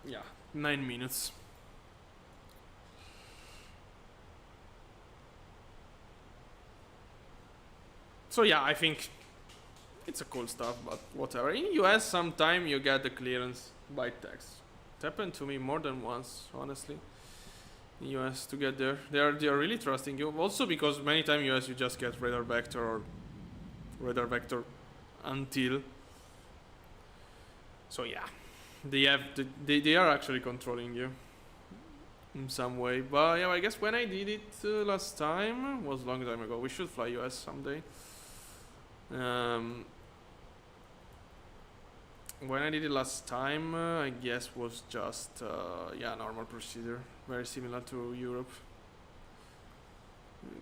Yeah, 9 minutes. So yeah, I think it's a cool stuff, but whatever. In US, sometime you get the clearance by text. It happened to me more than once, honestly. In US to get there, they are really trusting you. Also because many times US you just get radar vector or radar vector until. So yeah, they are actually controlling you in some way. But yeah, I guess when I did it last time was a long time ago. We should fly US someday. When I did it last time, I guess was just normal procedure, very similar to Europe.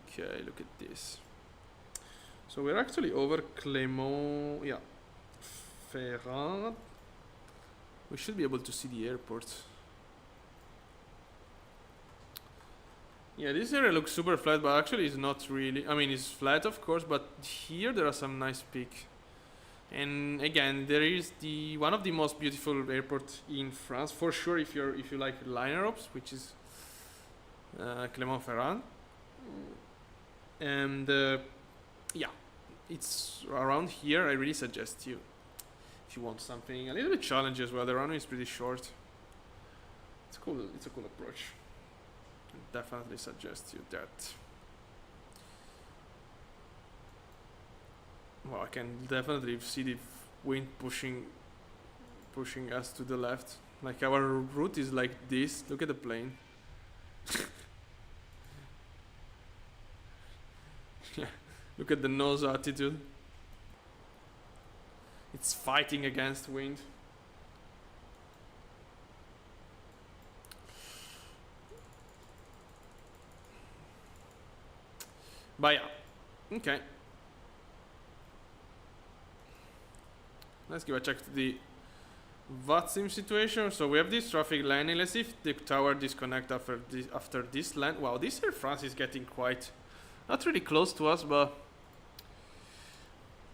Okay, look at this. So we're actually over Clermont, Ferrand. We should be able to see the airport. Yeah, this area looks super flat, but actually it's not really. I mean, it's flat, of course, but here there are some nice peaks. And again, there is one of the most beautiful airports in France, for sure. If you like liner ops, which is Clermont-Ferrand, and it's around here. I really suggest you, if you want something a little bit challenging as well. The runway is pretty short. It's cool. It's a cool approach. I definitely suggest you that. Well, I can definitely see the wind pushing us to the left. Like our route is like this. Look at the plane. Yeah, look at the nose attitude. It's fighting against wind. But yeah, okay. Let's give a check to the VATSIM situation. So we have this traffic landing. Let's see if the tower disconnect after this land. Wow, this Air France is getting quite, not really close to us, but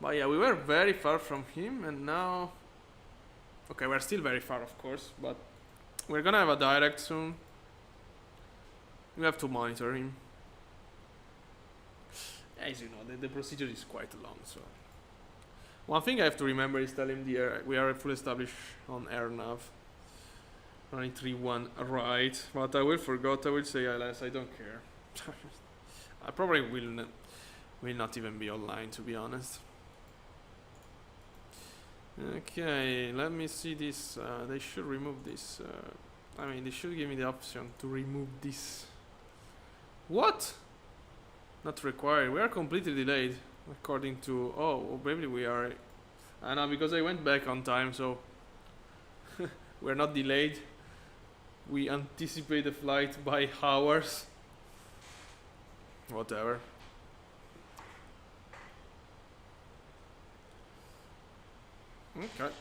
yeah, we were very far from him, and now, okay, we're still very far, of course, but we're gonna have a direct soon. We have to monitor him. As you know, the procedure is quite long, so. One thing I have to remember is tell him we are fully established on air nav. 931 right, but I will forgot. I will say ILS. I don't care. I probably will not even be online, to be honest. Okay, let me see this. They should remove this. I mean, they should give me the option to remove this. What? Not required. We are completely delayed. According to, oh, maybe we are. I know, because I went back on time, so we're not delayed. We anticipate the flight by hours. Whatever. Okay.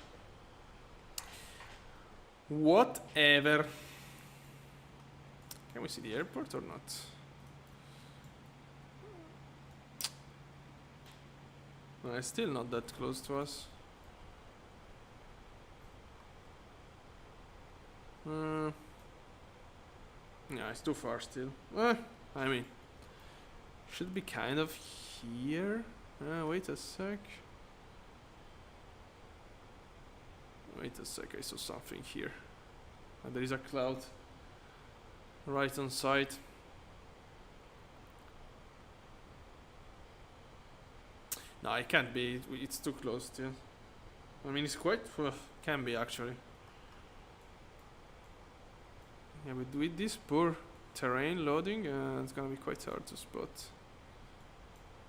Whatever. Can we see the airport or not? No, it's still not that close to us. Yeah, it's too far still. I mean, should be kind of here. Wait a sec. Wait a sec, I saw something here. There is a cloud right on site. No, it can't be. It's too close still. I mean, it's quite. Can be actually. Yeah, but with this poor terrain loading, it's gonna be quite hard to spot.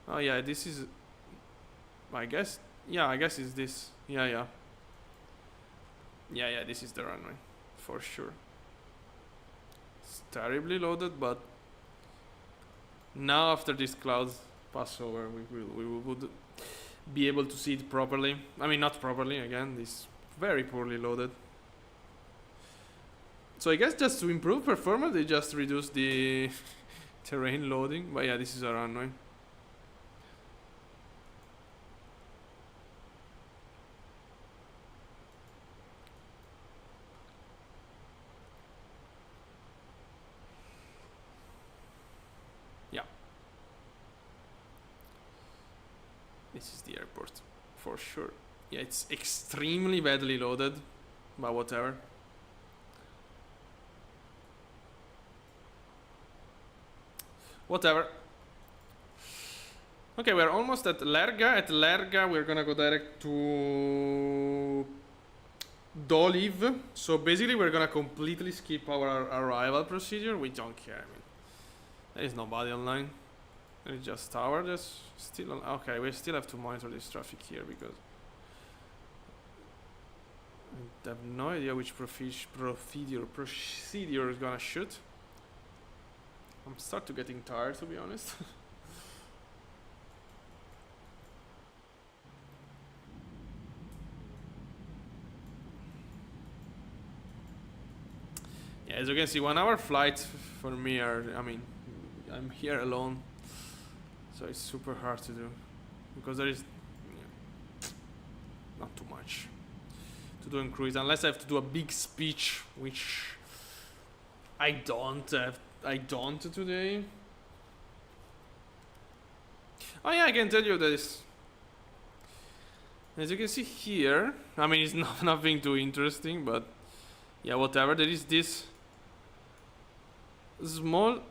Oh yeah, this is. I guess. Yeah, I guess it's this. Yeah. Yeah, this is the runway, for sure. It's terribly loaded, but now after this cloud pass over, we would be able to see it properly. I mean, not properly, again, this very poorly loaded. So I guess just to improve performance, they just reduce the terrain loading. But yeah, this is a runway. This is the airport, for sure. Yeah, it's extremely badly loaded, but whatever. Whatever. Okay, we're almost at Lerga. At Lerga, we're gonna go direct to Doliv. So basically, we're gonna completely skip our arrival procedure. We don't care. I mean, there is nobody online. There is just tower. There's still okay. We still have to monitor this traffic here because I have no idea which procedure is gonna shoot. I'm start to getting tired, to be honest. Yeah, as you can see, 1 hour flights for me are. I mean, I'm here alone. So it's super hard to do because there is not too much to do in cruise unless I have to do a big speech, which I don't today. Oh yeah, I can tell you this. As you can see here, I mean, it's not nothing too interesting, but yeah, whatever. There is this small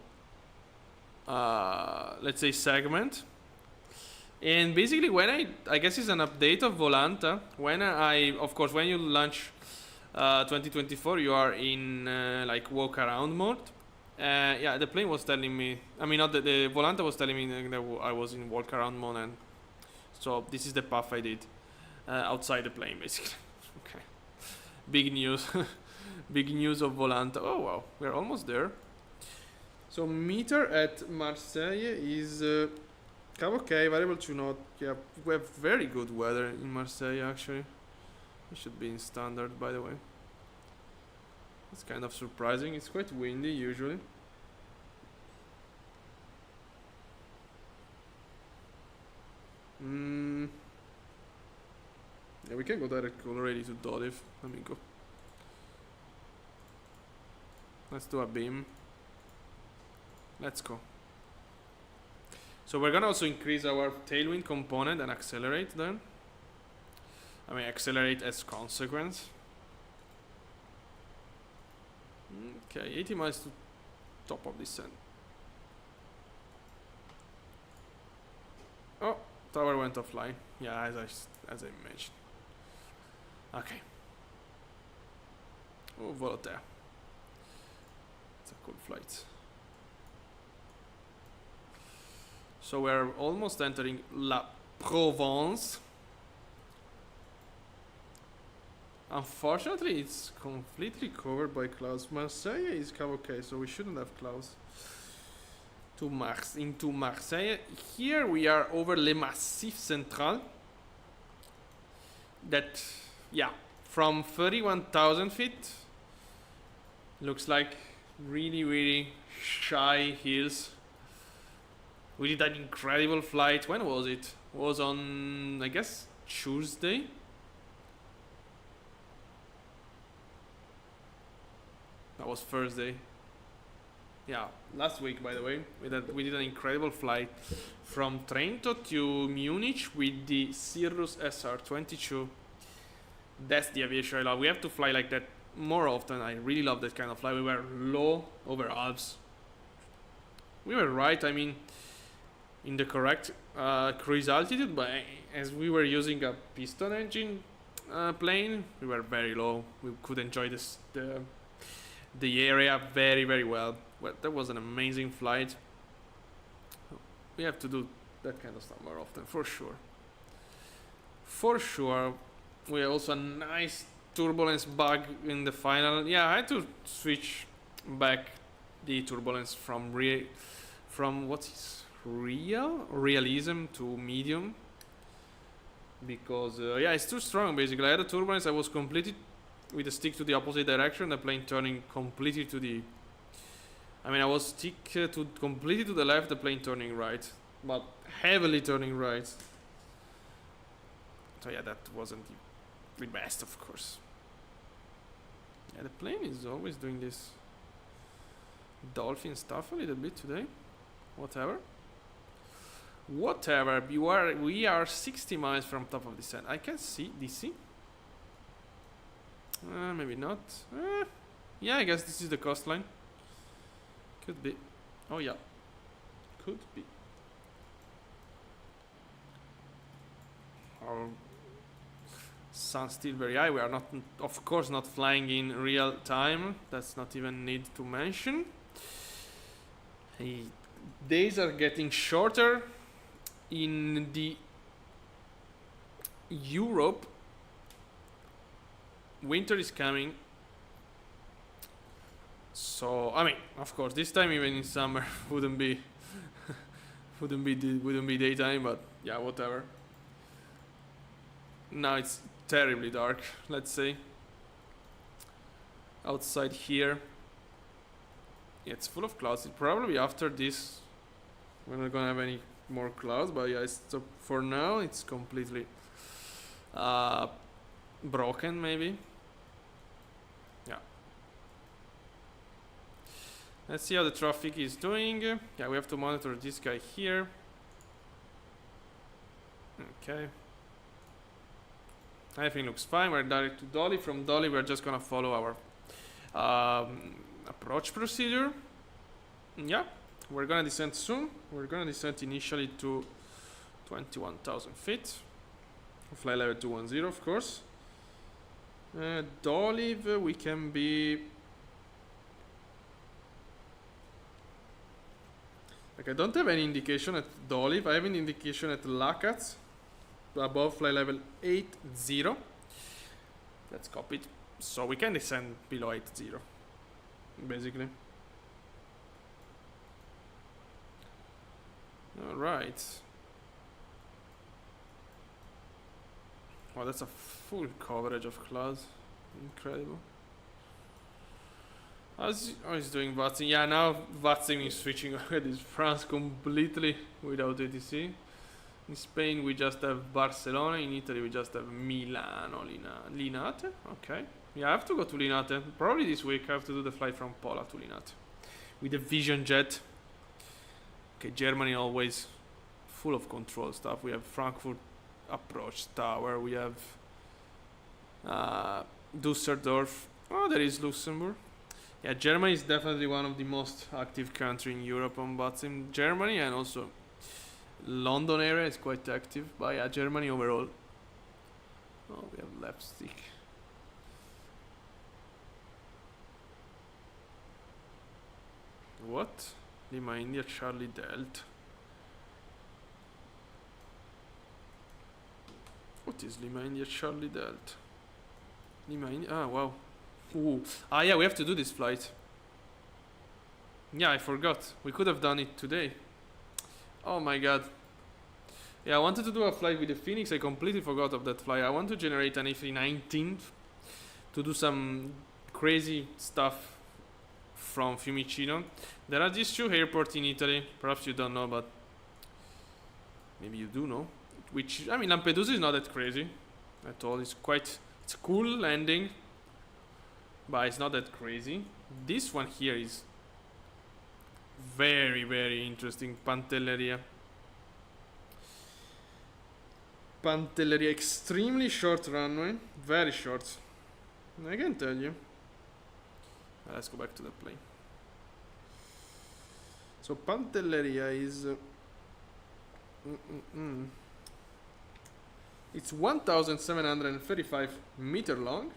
let's say segment, and basically when I guess it's an update of Volanta. When of course when you launch 2024, you are in like walk around mode. Yeah, the plane was telling me, I mean, not the Volanta was telling me that I was in walk around mode, and so this is the path I did outside the plane, basically. Okay, big news. Big news of Volanta. Oh wow, we're almost there. So meter at Marseille is Okay, variable to note. Yeah, we have very good weather in Marseille actually. It should be in standard, by the way. It's kind of surprising. It's quite windy usually. Yeah, we can go direct already to Doliv. Let me go. Let's do a beam. Let's go. So we're gonna also increase our tailwind component and accelerate then. I mean, accelerate as consequence. Okay, 80 miles to top of descent. Oh, tower went offline. Yeah, as I mentioned. Okay. Oh, Voltaire. It's a cool flight. So we're almost entering La Provence. Unfortunately, it's completely covered by clouds. Marseille is okay, so we shouldn't have clouds. Into Marseille. Here we are over Le Massif Central. That, yeah, from 31,000 feet, looks like really shy hills. We did an incredible flight. When was it? It was on, I guess, Tuesday. That was Thursday. Yeah, last week, by the way. We did an incredible flight from Trento to Munich with the Cirrus SR-22. That's the aviation I love. We have to fly like that more often. I really love that kind of flight. We were low over Alps. We were right, I mean, in the correct cruise altitude, but as we were using a piston engine plane, we were very low. We could enjoy the area very well. Well, that was an amazing flight. We have to do that kind of stuff more often, for sure. For sure. We had also a nice turbulence bug in the final. Yeah, I had to switch back the turbulence from realism to medium, because yeah, it's too strong. Basically, I had a turbulence. I was completely with the stick to the opposite direction. The plane turning completely to the. I mean, I was stick to completely to the left. The plane turning right, but heavily turning right. So yeah, that wasn't the best, of course. Yeah, the plane is always doing this dolphin stuff a little bit today. Whatever. We are 60 miles from top of descent. I can see DC. Maybe not. Yeah, I guess this is the coastline. Could be. Oh yeah. Could be. Our sun's still very high. We are not, of course, not flying in real time. That's not even need to mention. Days are getting shorter in the Europe. Winter is coming. So I mean, of course, this time even in summer wouldn't be daytime, but yeah, whatever. Now it's terribly dark, let's say. Outside here, yeah, it's full of clouds. It probably after this we're not gonna have any more clouds, but yeah, so for now it's completely broken, maybe. Yeah. Let's see how the traffic is doing. Yeah, we have to monitor this guy here. Okay. Everything looks fine. We're direct to Dolly. From Dolly, we're just gonna follow our approach procedure. Yeah, we're gonna descend soon. We're gonna descend initially to 21,000 feet. Fly level 210, of course. Doliv, we can be. Like, I don't have any indication at Doliv. I have an indication at Lakats, above fly level 80. That's copied. So we can descend below 80, basically. Alright. Wow, that's a full coverage of clouds. Incredible. How's doing VATSIM? Yeah, now VATSIM is switching already. It's France completely without ATC. In Spain we just have Barcelona. In Italy we just have Milano, Linate. Okay. Yeah, I have to go to Linate. Probably this week I have to do the flight from Pola to Linate. With the Vision Jet. Okay, Germany always full of control stuff. We have Frankfurt approach tower. We have Düsseldorf. Oh, there is Luxembourg. Yeah, Germany is definitely one of the most active countries in Europe on VATSIM. Germany and also London area is quite active. But yeah, Germany overall. Oh, we have left stick. What? Lima India Charlie Delta. What is Lima India Charlie Delta? Lima India. Ah, wow. Ooh. Ah, yeah, we have to do this flight. Yeah, I forgot. We could have done it today. Oh my god. Yeah, I wanted to do a flight with the Fenix. I completely forgot of that flight. I want to generate an A319 to do some crazy stuff from Fiumicino. There are these two airports in Italy. Perhaps you don't know, but maybe you do know. Which, I mean, Lampedusa is not that crazy at all. It's a cool landing, but it's not that crazy. This one here is very, very interesting. Pantelleria. Pantelleria, extremely short runway. Very short. I can tell you. Let's go back to the plane. So Pantelleria is it's 1,735 meter long.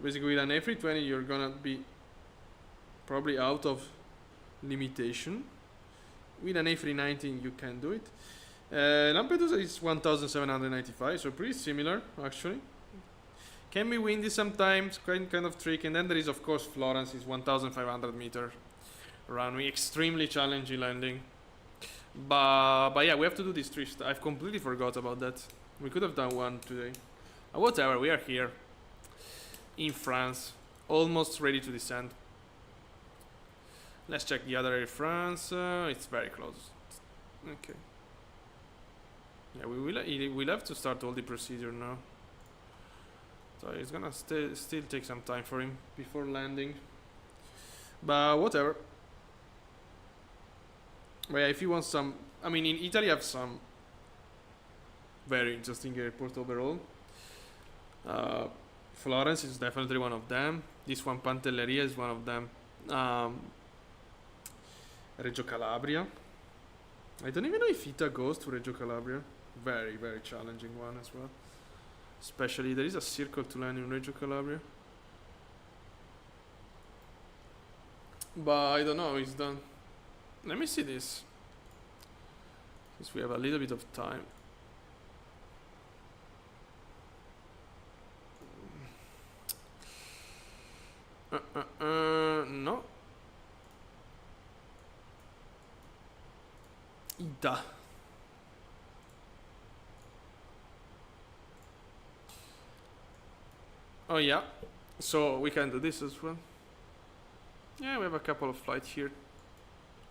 Basically, with an A320, you're gonna be probably out of limitation. With an A319, you can do it. Lampedusa is 1,795, so pretty similar actually. Can be windy sometimes, kind of tricky. And then there is, of course, Florence is 1,500 meter runway, extremely challenging landing. But yeah, we have to do this three. I've completely forgot about that. We could have done one today. Whatever, we are here in France, almost ready to descend. Let's check the other Air France. It's very close. Okay. Yeah, we'll have to start all the procedure now. So it's gonna still take some time for him before landing. But whatever. But yeah, if you want some, I mean, in Italy I have some very interesting airport overall. Florence is definitely one of them. This one, Pantelleria, is one of them. Reggio Calabria. I don't even know if ITA goes to Reggio Calabria. Very, very challenging one as well. Especially, there is a circle to land in Reggio Calabria. But I don't know, it's done. Let me see this. Since we have a little bit of time. No. Ida. Oh yeah. So we can do this as well. Yeah, we have a couple of flights here.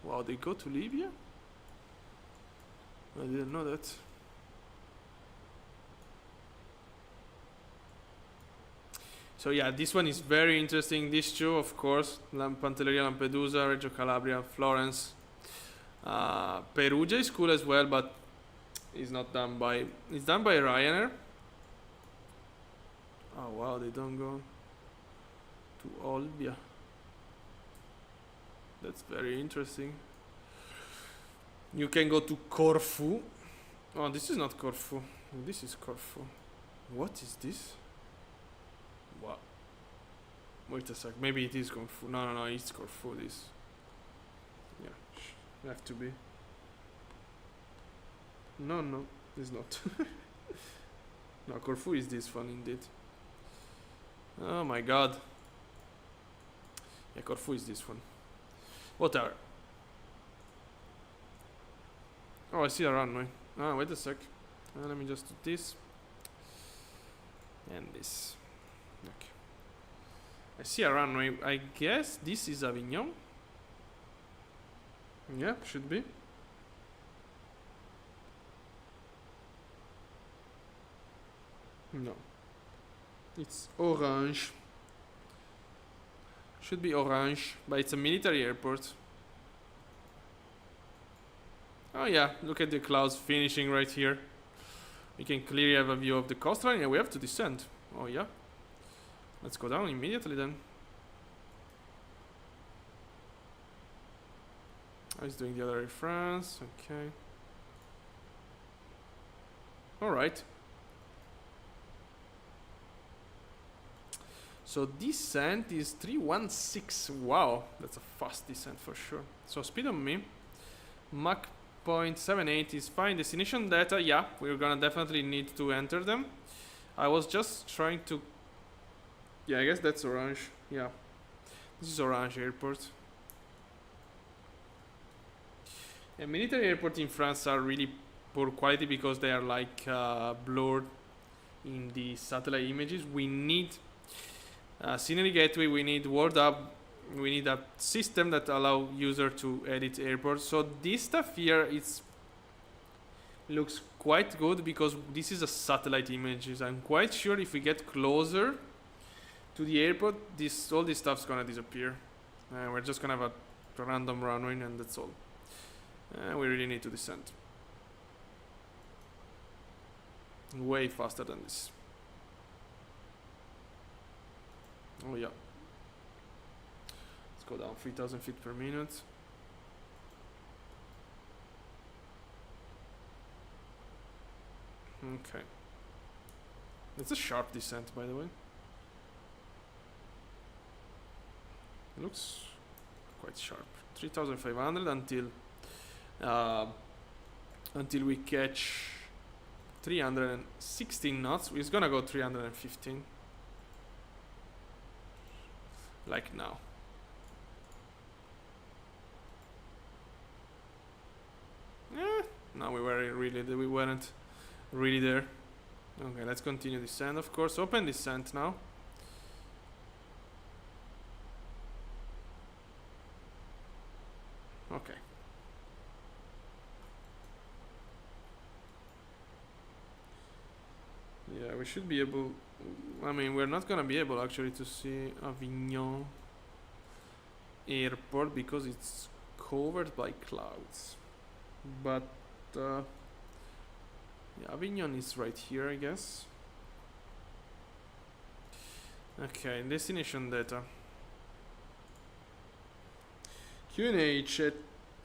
Wow, they go to Libya? I didn't know that. So yeah, this one is very interesting. These two, of course, Pantelleria, Lampedusa, Reggio Calabria, Florence. Perugia is cool as well, but it's not done by... It's done by Ryanair. Oh wow, they don't go to Olbia. That's very interesting. You can go to Corfu. Oh, this is not Corfu. This is Corfu. What is this? Wow. Wait a sec. Maybe it is Corfu. No, it's Corfu. This. Yeah, have to be. No, it's not. No, Corfu is this one indeed. Oh my god. Yeah, Corfu is this one. Whatever. Oh, I see a runway. Ah, wait a sec. Let me just do this. And this. Okay. I see a runway. I guess this is Avignon. Yeah, should be. No. It's orange. Should be orange, but it's a military airport. Oh yeah, look at the clouds finishing right here. We can clearly have a view of the coastline and we have to descend. Oh yeah. Let's go down immediately then. Oh, he's doing the other Air France. Okay. Alright. So descent is 316. Wow, that's a fast descent for sure. So speed on me. Mach 0.78 is fine. Destination data, yeah, we're gonna definitely need to enter them. I was just trying to... Yeah, I guess that's orange. Yeah. This is orange airport. And military airports in France are really poor quality because they are like blurred in the satellite images. We need scenery gateway, we need World Hub, we need a system that allow user to edit airports. So this stuff here looks quite good because this is a satellite images. I'm quite sure if we get closer to the airport, all this stuff's gonna disappear. We're just gonna have a random runway and that's all. We really need to descend. Way faster than this. Oh yeah. Let's go down 3000 feet per minute. Okay. It's a sharp descent, by the way. It looks quite sharp. 3500 until we catch 316 knots. It's gonna go 315. Like now. No, we weren't really there. Okay, let's continue descent, of course. Open descent now. Okay. Yeah, we should be able... I mean, we're not gonna be able actually to see Avignon airport because it's covered by clouds. But yeah, Avignon is right here, I guess. Okay, destination data. QNH at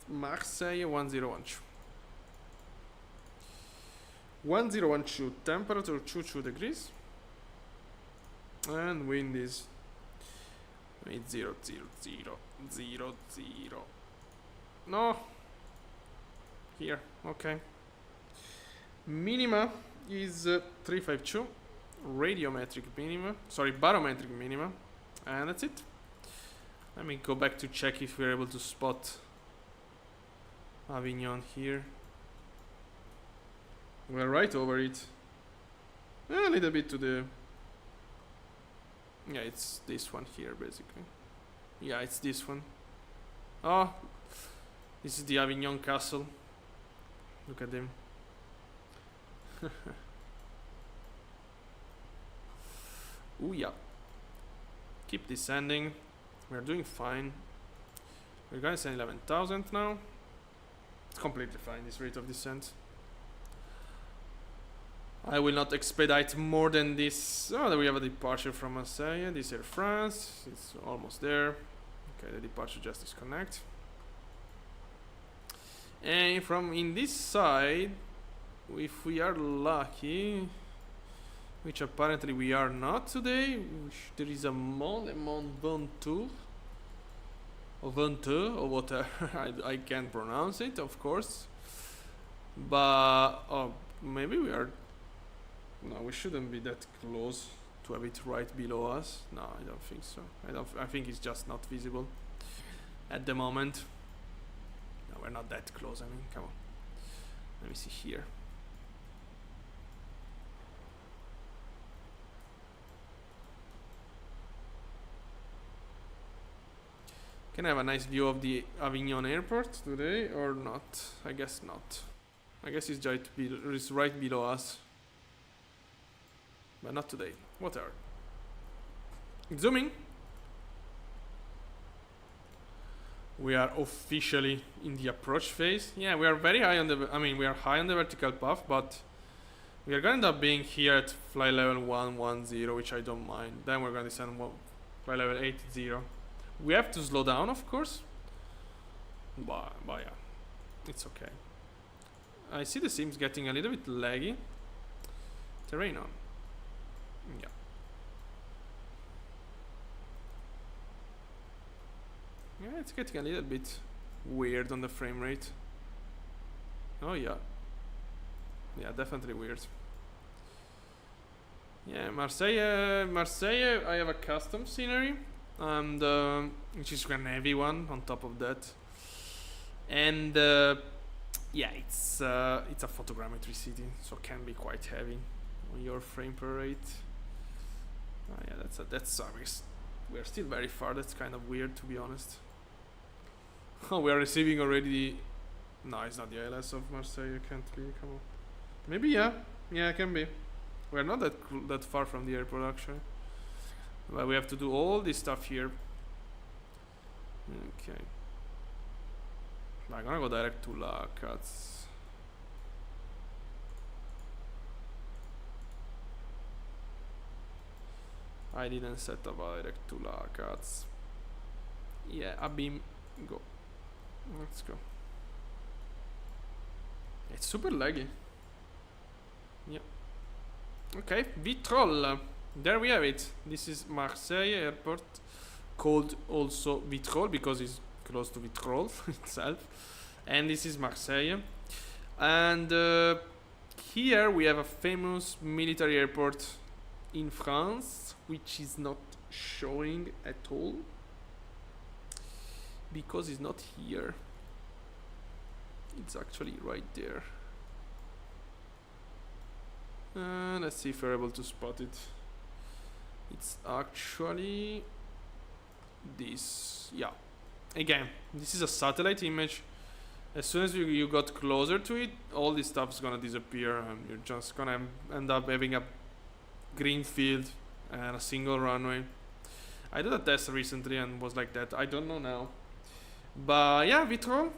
Marseille 1012. 1012, temperature 22 degrees. And wind is 0, 0, 0, 0, 0. No. Here, okay. Minima is 352. Radiometric minima. Sorry, barometric minima. And that's it. Let me go back to check if we're able to spot Avignon here. We're right over it. A little bit to the... Yeah, it's this one here, basically. Yeah, it's this one. Oh, this is the Avignon Castle. Look at them. Ooh, yeah. Keep descending. We're doing fine. We're gonna send 11,000 now. It's completely fine, this rate of descent. I will not expedite more than this. Oh, we have a departure from Marseille. This Air France. It's almost there. Okay, the departure just disconnect. And from in this side, if we are lucky, which apparently we are not today, there is a Mont Ventoux or Ventoux or whatever. I can't pronounce it, of course. But oh, maybe we are. No, we shouldn't be that close to have it right below us. No, I don't think so. I think it's just not visible at the moment. No, we're not that close. I mean, come on. Let me see here. Can I have a nice view of the Avignon airport today or not? I guess not. I guess it's right below us. But not today. Whatever. Zooming. We are officially in the approach phase. Yeah, we are very high on the... we are high on the vertical path, but... we are going to end up being here at flight level 110, which I don't mind. Then we're going to descend flight level 80. We have to slow down, of course. But yeah, it's okay. I see the sims getting a little bit laggy. Terrain on. Yeah. Yeah, it's getting a little bit weird on the frame rate. Oh yeah. Yeah, definitely weird. Yeah, Marseille, I have a custom scenery, and which is an heavy one on top of that. And yeah, it's a photogrammetry city, so can be quite heavy on your frame per rate. Yeah, that's we're still very far. That's kind of weird, to be honest. Oh, we are receiving already. No, it's not the ILS of Marseille. It can't be. Come on. Maybe yeah. Yeah, it can be. We're not that far from the airport actually. But we have to do all this stuff here. Okay. I'm gonna go direct to La Cats. I didn't set up a direct to La Cats. Yeah, a beam. Go. Let's go. It's super laggy. Yep. Okay, Vitrolles. There we have it. This is Marseille airport, called also Vitrolles because it's close to Vitrolles itself. And this is Marseille. And here we have a famous military airport in France, which is not showing at all because it's not here. It's actually right there. Let's see if we're able to spot it. It's actually this. Yeah. Again, this is a satellite image. As soon as you got closer to it, all this stuff's gonna disappear, and you're just gonna end up having a green field and a single runway. I did a test recently and was like that. I don't know now. But yeah, Vitrolles,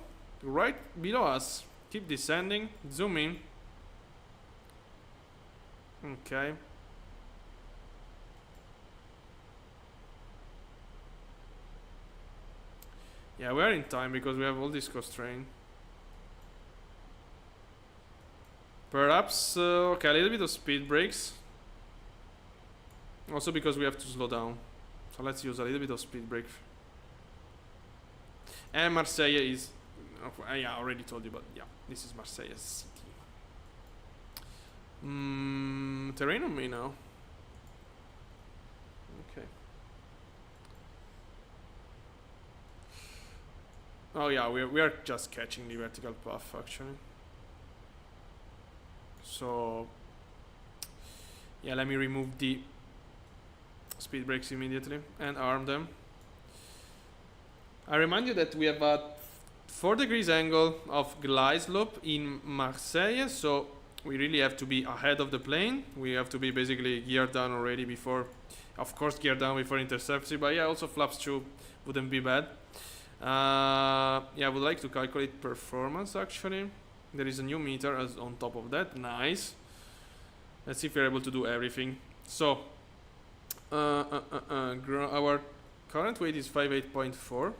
right below us. Keep descending. Zoom in. Okay. Yeah, we are in time because we have all this constraint. Perhaps, okay, a little bit of speed brakes. Also because we have to slow down. So let's use a little bit of speed brake. And Marseille is, yeah, I already told you, but yeah, this is Marseille city. Terrain on me now. Okay. Oh yeah, we are just catching the vertical path actually. So yeah, let me remove the speed brakes immediately and arm them. I remind you that we have a 4 degrees angle of glide slope in Marseille, so we really have to be ahead of the plane. We have to be basically geared down already before, of course, geared down before interception, but yeah, also flaps 2 wouldn't be bad. Yeah, I would like to calculate performance actually. There is a new meter as on top of that. Nice. Let's see if we're able to do everything. So, our current weight is 58.4.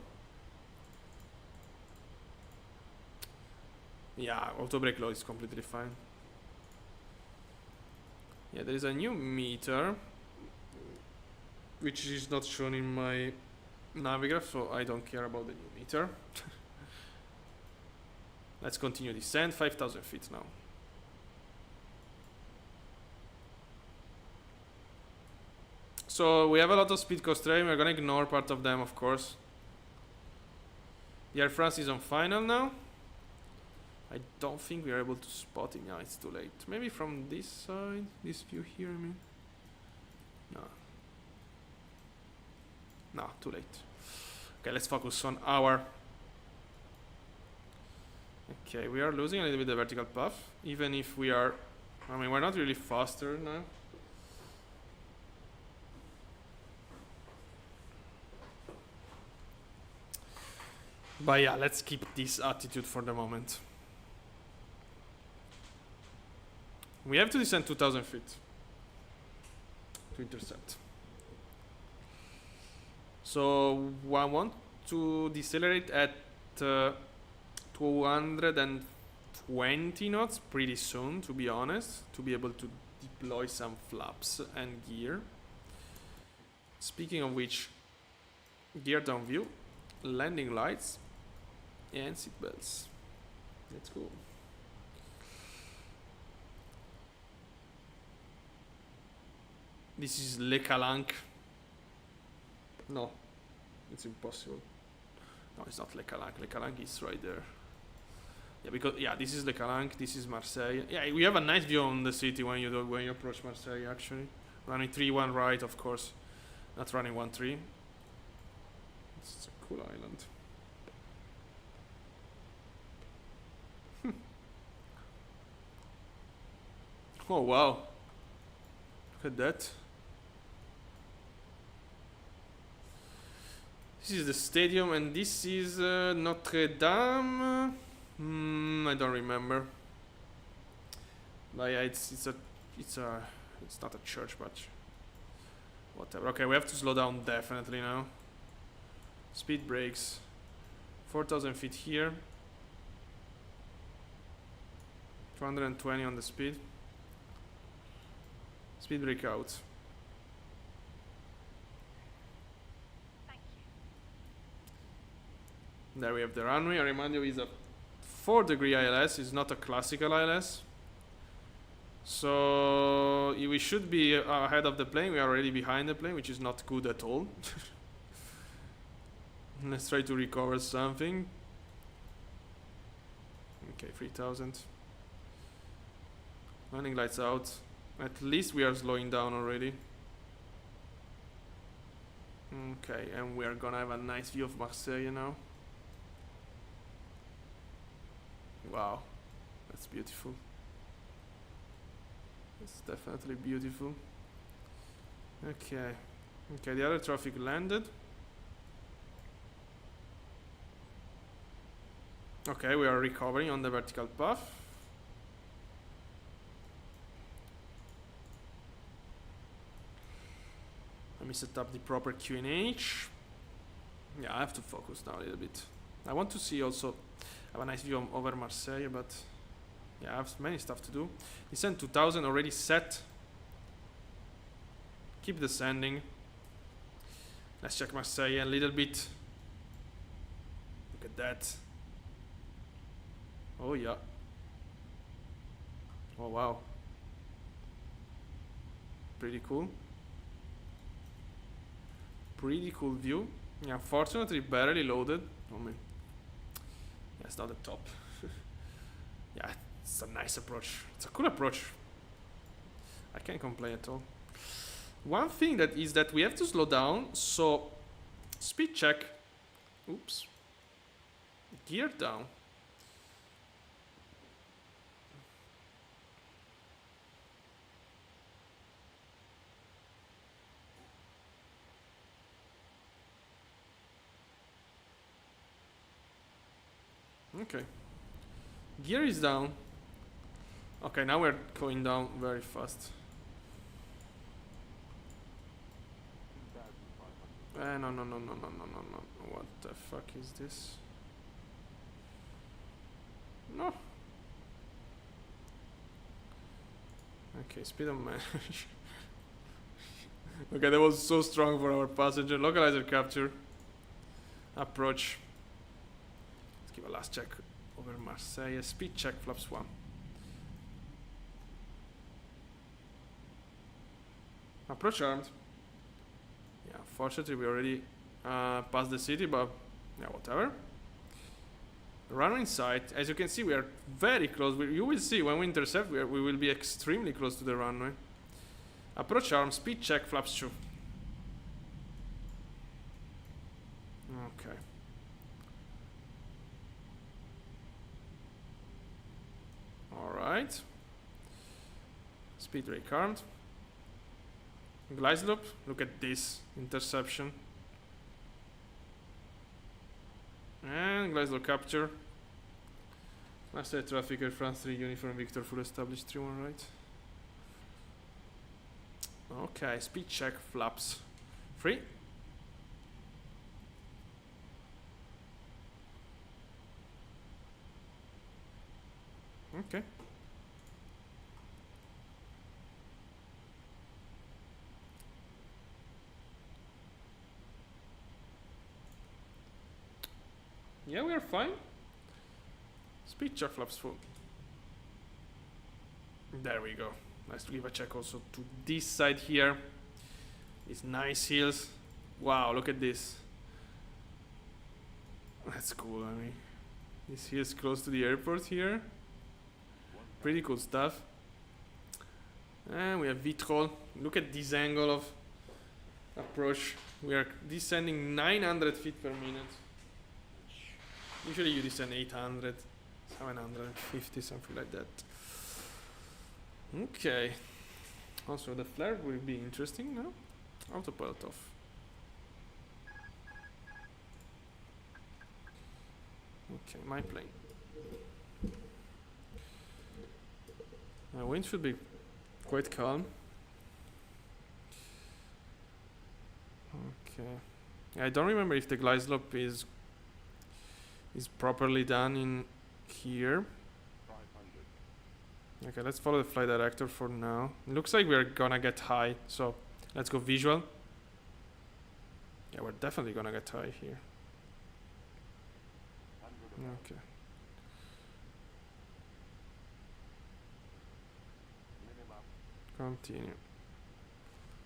Yeah, auto brake load is completely fine. Yeah, there is a new meter, which is not shown in my Navigraph, so I don't care about the new meter. Let's continue descent, 5,000 feet now. So we have a lot of speed constraint. We're gonna ignore part of them, of course. The Air France is on final now. I don't think we are able to spot it. No, it's too late. Maybe from this side, this view here, I mean. No. No, too late. Okay, let's focus on our... Okay, we are losing a little bit the vertical path, even if we are... I mean, we're not really faster now. But yeah, let's keep this attitude for the moment. We have to descend 2,000 feet to intercept. So I want to decelerate at 220 knots pretty soon, to be honest, to be able to deploy some flaps and gear. Speaking of which, gear down view, landing lights, and seatbelts. Let's go. This is Le Calanque. No, it's impossible. No, it's not Le Calanque. Le Calanque is right there. Yeah, because this is Le Calanque. This is Marseille. Yeah, we have a nice view on the city when you approach Marseille. Actually, running 3-1 right, of course, not running 1-3. It's a cool island. Oh wow! Look at that. This is the stadium, and this is Notre Dame. I don't remember. But yeah, it's not a church, but whatever. Okay, we have to slow down definitely now. Speed brakes. 4,000 feet here. 220 on the speed. Speed brake out. There we have the runway. I remind you, it's a 4-degree ILS. It's not a classical ILS. So we should be ahead of the plane. We are already behind the plane, which is not good at all. Let's try to recover something. Okay, 3,000. Landing lights out. At least we are slowing down already. Okay, and we are gonna have a nice view of Marseille now. Wow, that's beautiful. It's definitely beautiful. Okay, the other traffic landed. Okay, we are recovering on the vertical path. Let me set up the proper QNH. Yeah, I have to focus now a little bit. I want to see also, have a nice view over Marseille, but yeah, I have many stuff to do. Descent 2000 already set. Keep descending. Let's check Marseille a little bit. Look at that. Oh yeah. Oh wow. Pretty cool. Pretty cool view. Yeah, fortunately barely loaded. Oh man. Yeah, it's not the top. Yeah, it's a nice approach. It's a cool approach. I can't complain at all. One thing that is that we have to slow down, so speed check. Oops. Gear down. Okay. Gear is down. Okay, now we're going down very fast. No. What the fuck is this? No. Okay, speed of man. Okay, that was so strong for our passenger. Localizer capture. Approach. Let's give a last check over Marseille. Speed check, flaps 1. Approach armed. Yeah, fortunately we already passed the city, but yeah, whatever. Runway in sight. As you can see, we are very close. You will see when we intercept, we will be extremely close to the runway. Approach arm, speed check, flaps 2. Okay. Alright. Speed brake armed. Glide loop. Look at this interception. And glide loop capture. Master traffic Air France 3 Uniform Victor full established 3-1 right. Okay, speed check flaps. Free. Okay. Yeah, we are fine. Speed check flaps full. There we go. Let's give a check also to this side here. These nice hills. Wow, look at this. That's cool, I mean. This here is close to the airport here. Pretty cool stuff. And we have VTOL. Look at this angle of approach. We are descending 900 feet per minute. Usually you descend 800, 750, something like that. Okay. Also the flare will be interesting now. Autopilot off. Okay, my plane. Wind should be quite calm. Okay. I don't remember if the glide slope is properly done in here. 500. Okay, let's follow the flight director for now. It looks like we're gonna get high, so let's go visual. Yeah, we're definitely gonna get high here. 100. Okay. Minimum. Continue.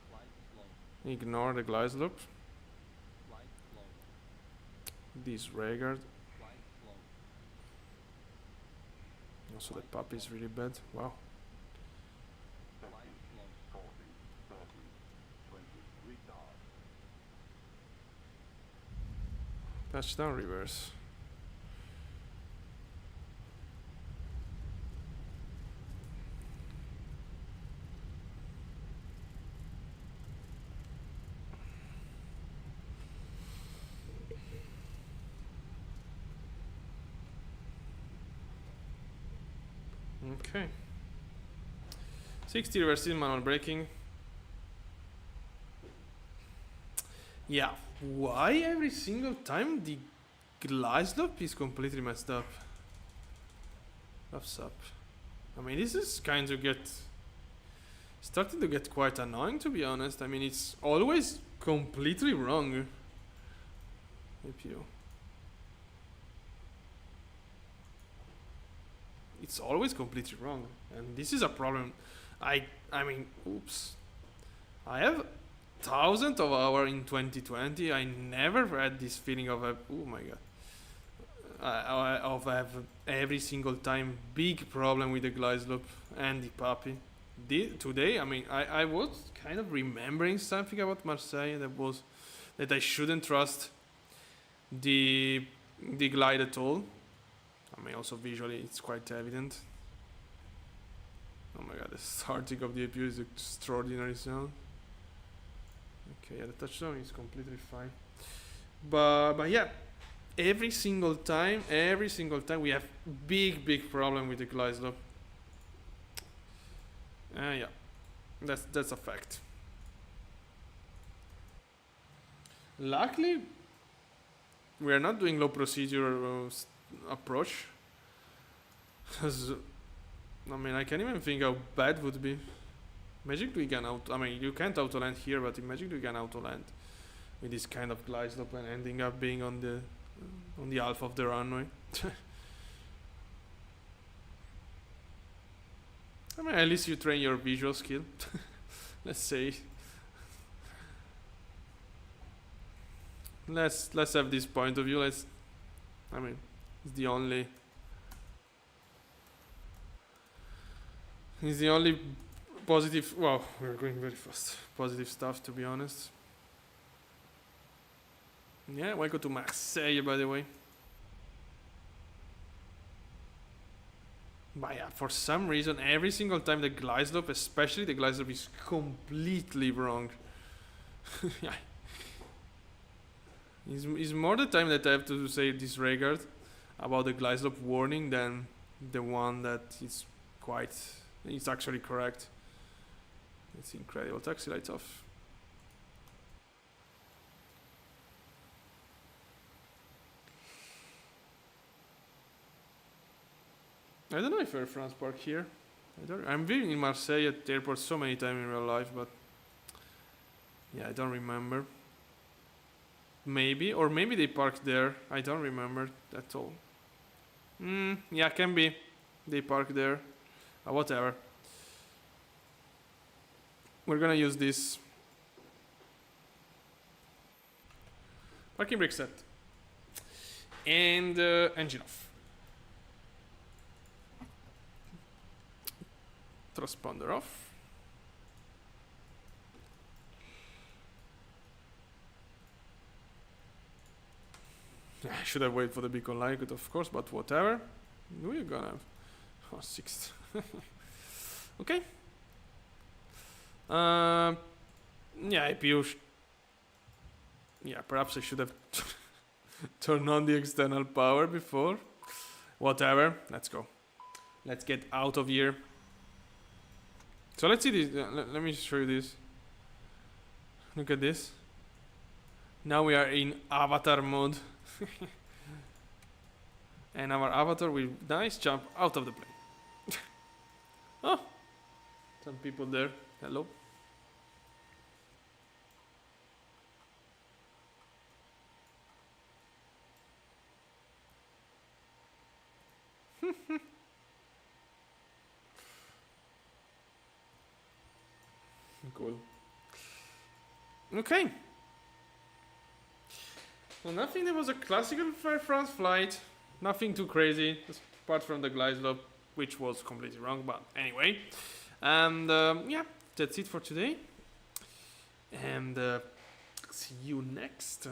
Flight slow. Ignore the glide slope. Flight slow. Disregard. Flight slow. Also the puppy is really bad. Wow. Flight slow. 40, 30, 20. Retard. Touchdown reverse. Okay. 60 reverses, manual braking. Yeah, why every single time the glide slope is completely messed up? What's up? I mean, this is kind of starting to get quite annoying, to be honest. I mean, it's always completely wrong. APU. It's always completely wrong, and this is a problem. I mean, oops. I have thousands of hours in 2020. I never had this feeling of oh my god, of have every single time big problem with the glide slope and the puppy. Today, I mean, I was kind of remembering something about Marseille that I shouldn't trust the glide at all. I mean, also visually, it's quite evident. Oh my god, the starting of the APU is extraordinary sound. Okay, yeah, the touchdown is completely fine. But yeah, every single time we have big problem with the glide slope. Yeah, that's a fact. Luckily, we are not doing low procedure approach. I mean, I can't even think how bad would be. Imagine we can I mean, you can't auto land here, but imagine we can auto land with this kind of glide slope and ending up being on the half of the runway. I mean, at least you train your visual skill. Let's say. Let's have this point of view. I mean, it's the only positive. Wow, we're going very fast. Positive stuff, to be honest. Yeah, welcome to Marseille, by the way. But yeah, for some reason, every single time the glide slope, especially the glide slope, is completely wrong. Yeah. It's more the time that I have to say disregard about the glide slope warning than the one that is it's actually correct. It's incredible. Taxi lights off. I don't know if Air France park here. I'm been in Marseille at the airport so many times in real life, but yeah, I don't remember. Maybe, or maybe they parked there. I don't remember at all. Yeah, can be. They parked there. Whatever. We're gonna use this. Parking brake set. And engine off. Transponder off. I should have waited for the beacon light, of course, but whatever. We're gonna have... Oh, 6. Okay. Yeah, APU... Yeah, perhaps I should have turned on the external power before. Whatever, let's go. Let's get out of here. So let's see this. Let me show you this. Look at this. Now we are in avatar mode. And our avatar will nice jump out of the plane. Oh, some people there. Hello. Cool. Okay. So nothing that was a classical Air France flight. Nothing too crazy, apart from the glide slope, which was completely wrong. But anyway, and yeah, that's it for today. And see you next.